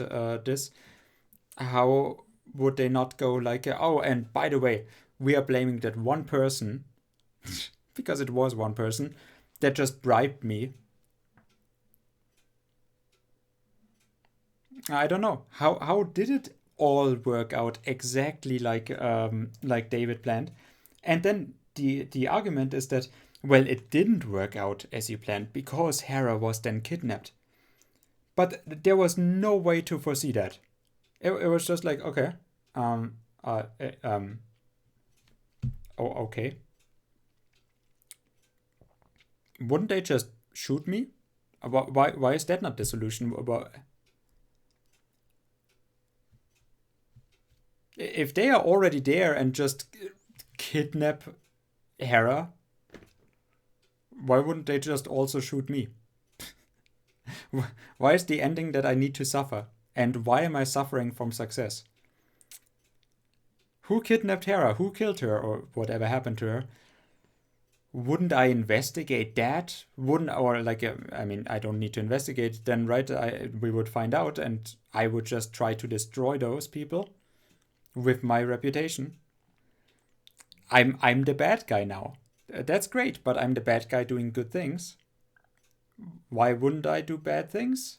Speaker 1: this, how would they not go like... oh, and by the way, we are blaming that one person, because it was one person, that just bribed me. I don't know. How did it all work out exactly like David planned? And then the argument is that, well, it didn't work out as you planned because Hera was then kidnapped. But there was no way to foresee that. It was just like, okay, oh, okay. Wouldn't they just shoot me? Why is that not the solution? If they are already there and just kidnap Hera, why wouldn't they just also shoot me? Why is the ending that I need to suffer? And why am I suffering from success? Who kidnapped Hera? Who killed her? Or whatever happened to her? Wouldn't I investigate that? I mean, I don't need to investigate then, right? We would find out and I would just try to destroy those people with my reputation. I'm the bad guy now. That's great, but I'm the bad guy doing good things. Why wouldn't I do bad things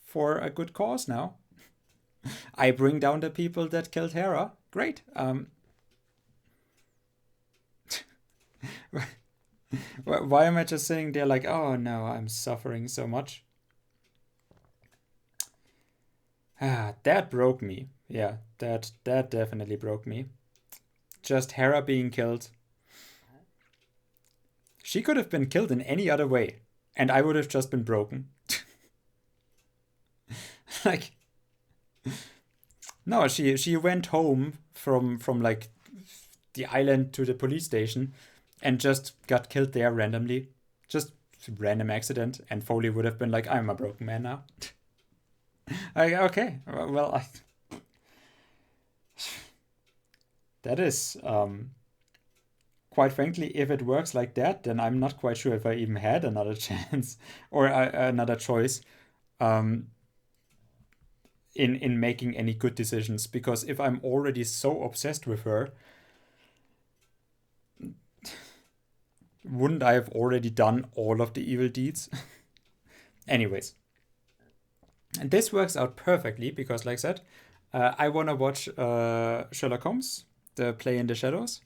Speaker 1: for a good cause now? I bring down the people that killed Hera. Great. Why am I just sitting there like, oh no, I'm suffering so much? That broke me. Yeah, that definitely broke me. Just Hera being killed. She could have been killed in any other way, and I would have just been broken. Like, no, she went home from like the island to the police station and just got killed there randomly. Just random accident, and Foley would have been like, I'm a broken man now. Okay, well, that is, quite frankly, if it works like that, then I'm not quite sure if I even had another chance or another choice in making any good decisions. Because if I'm already so obsessed with her, wouldn't I have already done all of the evil deeds? Anyways, and this works out perfectly because, like I said, I want to watch Sherlock Holmes, the Play in the Shadows,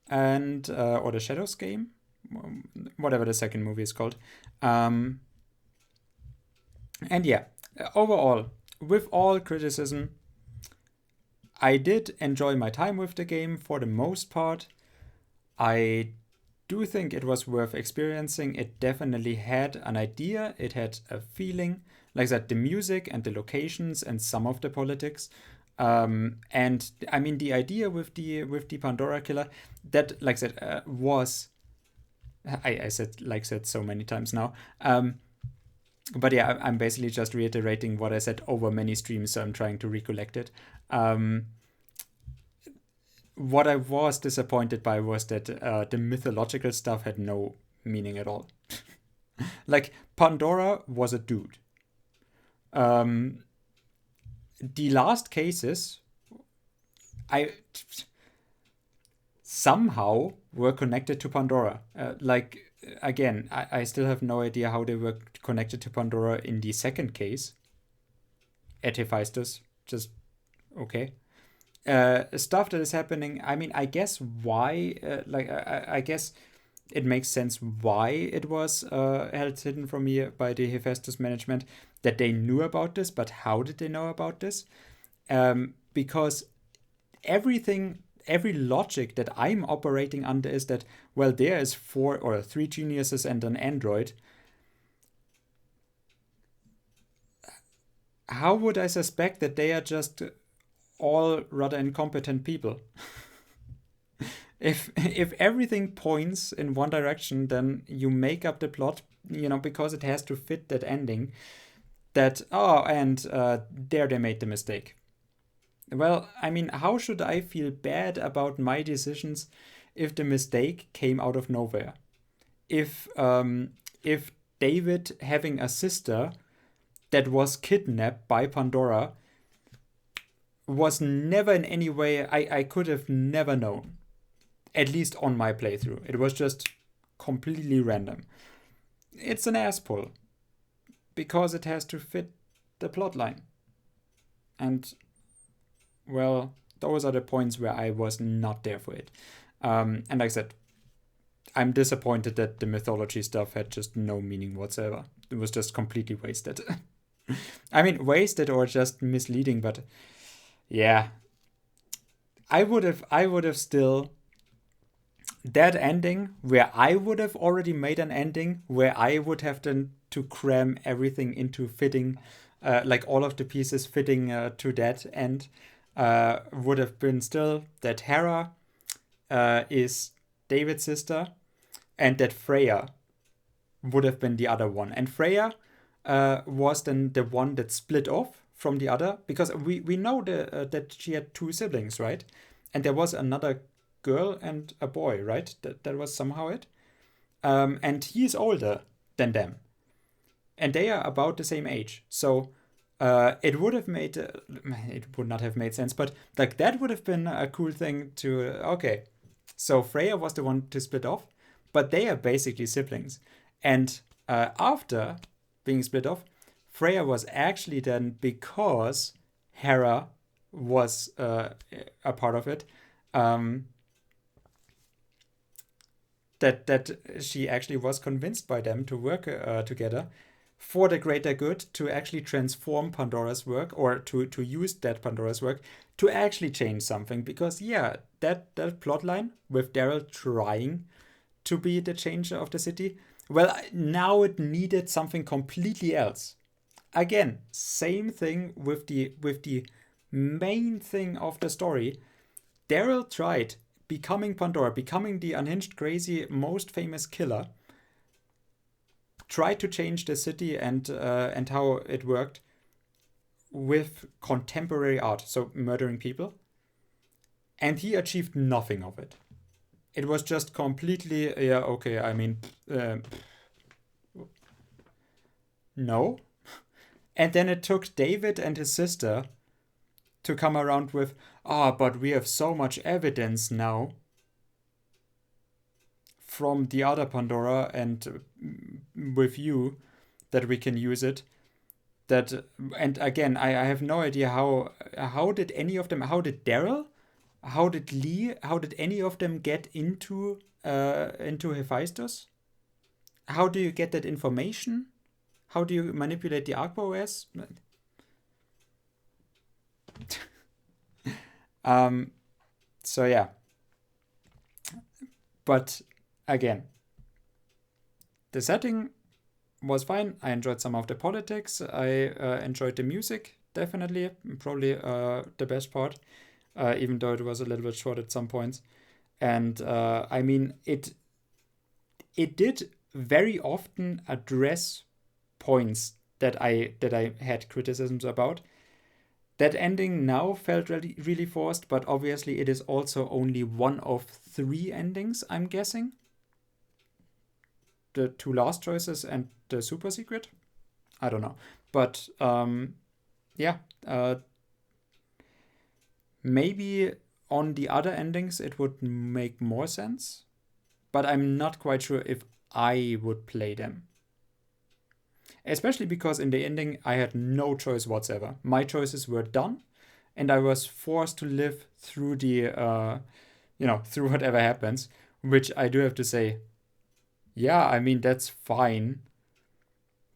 Speaker 1: and or the Shadows game, whatever the second movie is called. And yeah, overall, with all criticism, I did enjoy my time with the game for the most part. I do think it was worth experiencing. It definitely had an idea, it had a feeling, like that, the music and the locations and some of the politics. And I mean, the idea with the Pandora killer, that, like that, was, I said like that so many times now. But yeah, I'm basically just reiterating what I said over many streams, so I'm trying to recollect it. What I was disappointed by was that the mythological stuff had no meaning at all. Like, Pandora was a dude. The last cases, I somehow were connected to Pandora. Like, again, I still have no idea how they were connected to Pandora in the second case. At Hephaestus, just okay. Stuff that is happening. I mean, I guess why, I guess it makes sense why it was held hidden from me by the Hephaestus management, that they knew about this, but how did they know about this? Because every logic that I'm operating under is that, well, there is 4 or 3 geniuses and an android. How would I suspect that they are just all rather incompetent people? If everything points in one direction, then you make up the plot, because it has to fit that ending. That, and there they made the mistake. Well, I mean, how should I feel bad about my decisions if the mistake came out of nowhere? If David having a sister that was kidnapped by Pandora was never in any way, I could have never known. At least on my playthrough. It was just completely random. It's an ass pull. Because it has to fit the plotline. And, well, those are the points where I was not there for it. And like I said, I'm disappointed that the mythology stuff had just no meaning whatsoever. It was just completely wasted. I mean, wasted or just misleading, but yeah. I would have still, that ending where I would have already made an ending where I would have done to cram everything into fitting, like all of the pieces fitting to that end, would have been still that Hera is David's sister, and that Freya would have been the other one. And Freya was then the one that split off from the other, because we know that she had 2 siblings, right? And there was another girl and a boy, right? That was somehow it. And he is older than them. And they are about the same age. So it would have made, it would not have made sense, but like that would have been a cool thing to, okay. So Freya was the one to split off, but they are basically siblings. And after being split off, Freya was actually then, because Hera was a part of it, that she actually was convinced by them to work together for the greater good, to actually transform Pandora's work, or to use that Pandora's work to actually change something. Because yeah, that plot line with Daryl trying to be the changer of the city, well, now it needed something completely else. Again, same thing with the main thing of the story. Daryl tried becoming Pandora, becoming the unhinged, crazy, most famous killer, tried to change the city and how it worked with contemporary art, so murdering people, and he achieved nothing of it. It was just completely, yeah, okay, I mean, no. And then it took David and his sister to come around with, but we have so much evidence now from the other Pandora and with you that we can use it. That, and again, I have no idea how did any of them, how did Daryl, how did Lee, how did any of them get into Hephaestus? How do you get that information? How do you manipulate the Arc OS? So yeah, But again, the setting was fine. I enjoyed some of the politics. I enjoyed the music, definitely. Probably the best part, even though it was a little bit short at some points. And I mean, it did very often address points that I had criticisms about. That ending now felt really, really forced, but obviously it is also only one of 3 endings, I'm guessing. The 2 last choices and the super secret. I don't know. But yeah, maybe on the other endings it would make more sense. But I'm not quite sure if I would play them. Especially because in the ending I had no choice whatsoever. My choices were done, and I was forced to live through the, through whatever happens. Which I do have to say, yeah, I mean, that's fine.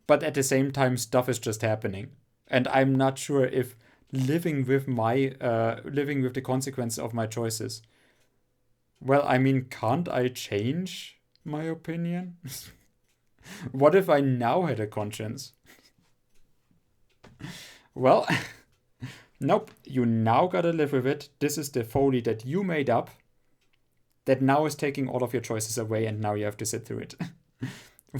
Speaker 1: But at the same time, stuff is just happening. And I'm not sure if living with the consequences of my choices. Well, I mean, can't I change my opinion? What if I now had a conscience? Well, nope, you now gotta live with it. This is the folly that you made up that now is taking all of your choices away, and now you have to sit through it.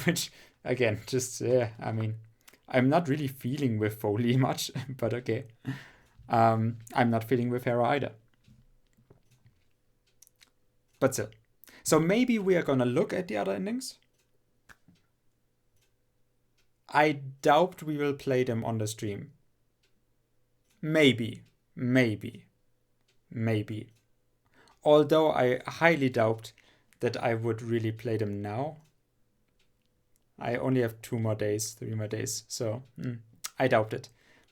Speaker 1: Which, again, just, I mean, I'm not really feeling with Foley much, but okay. I'm not feeling with Hera either. But still. So maybe we are gonna look at the other endings. I doubt we will play them on the stream. Maybe. Although I highly doubt that I would really play them now. I only have 3 more days, so I doubt it.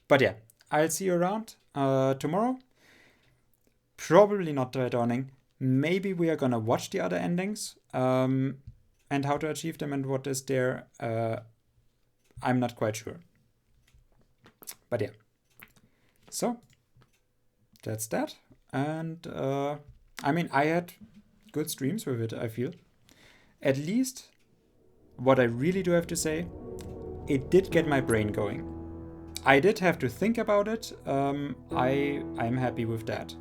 Speaker 1: But yeah, I'll see you around tomorrow. Probably not Dry Dawning. Maybe we are gonna watch the other endings and how to achieve them and what is there. I'm not quite sure. But yeah. So, that's that. And I mean, I had good streams with it, I feel. At least, what I really do have to say, it did get my brain going. I did have to think about it. I'm happy with that.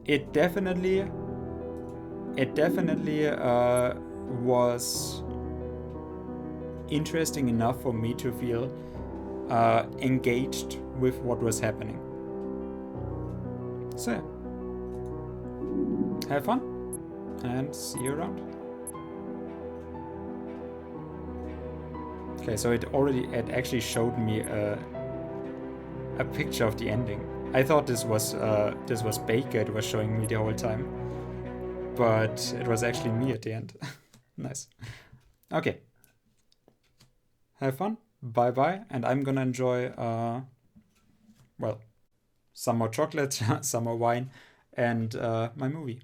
Speaker 1: It definitely was interesting enough for me to feel engaged with what was happening. So, have fun and see you around. Okay, so it actually showed me a picture of the ending. I thought this was Baker. It was showing me the whole time, but it was actually me at the end. Nice. Okay. Have fun. Bye bye. And I'm gonna enjoy some more chocolate, some more wine, and my movie.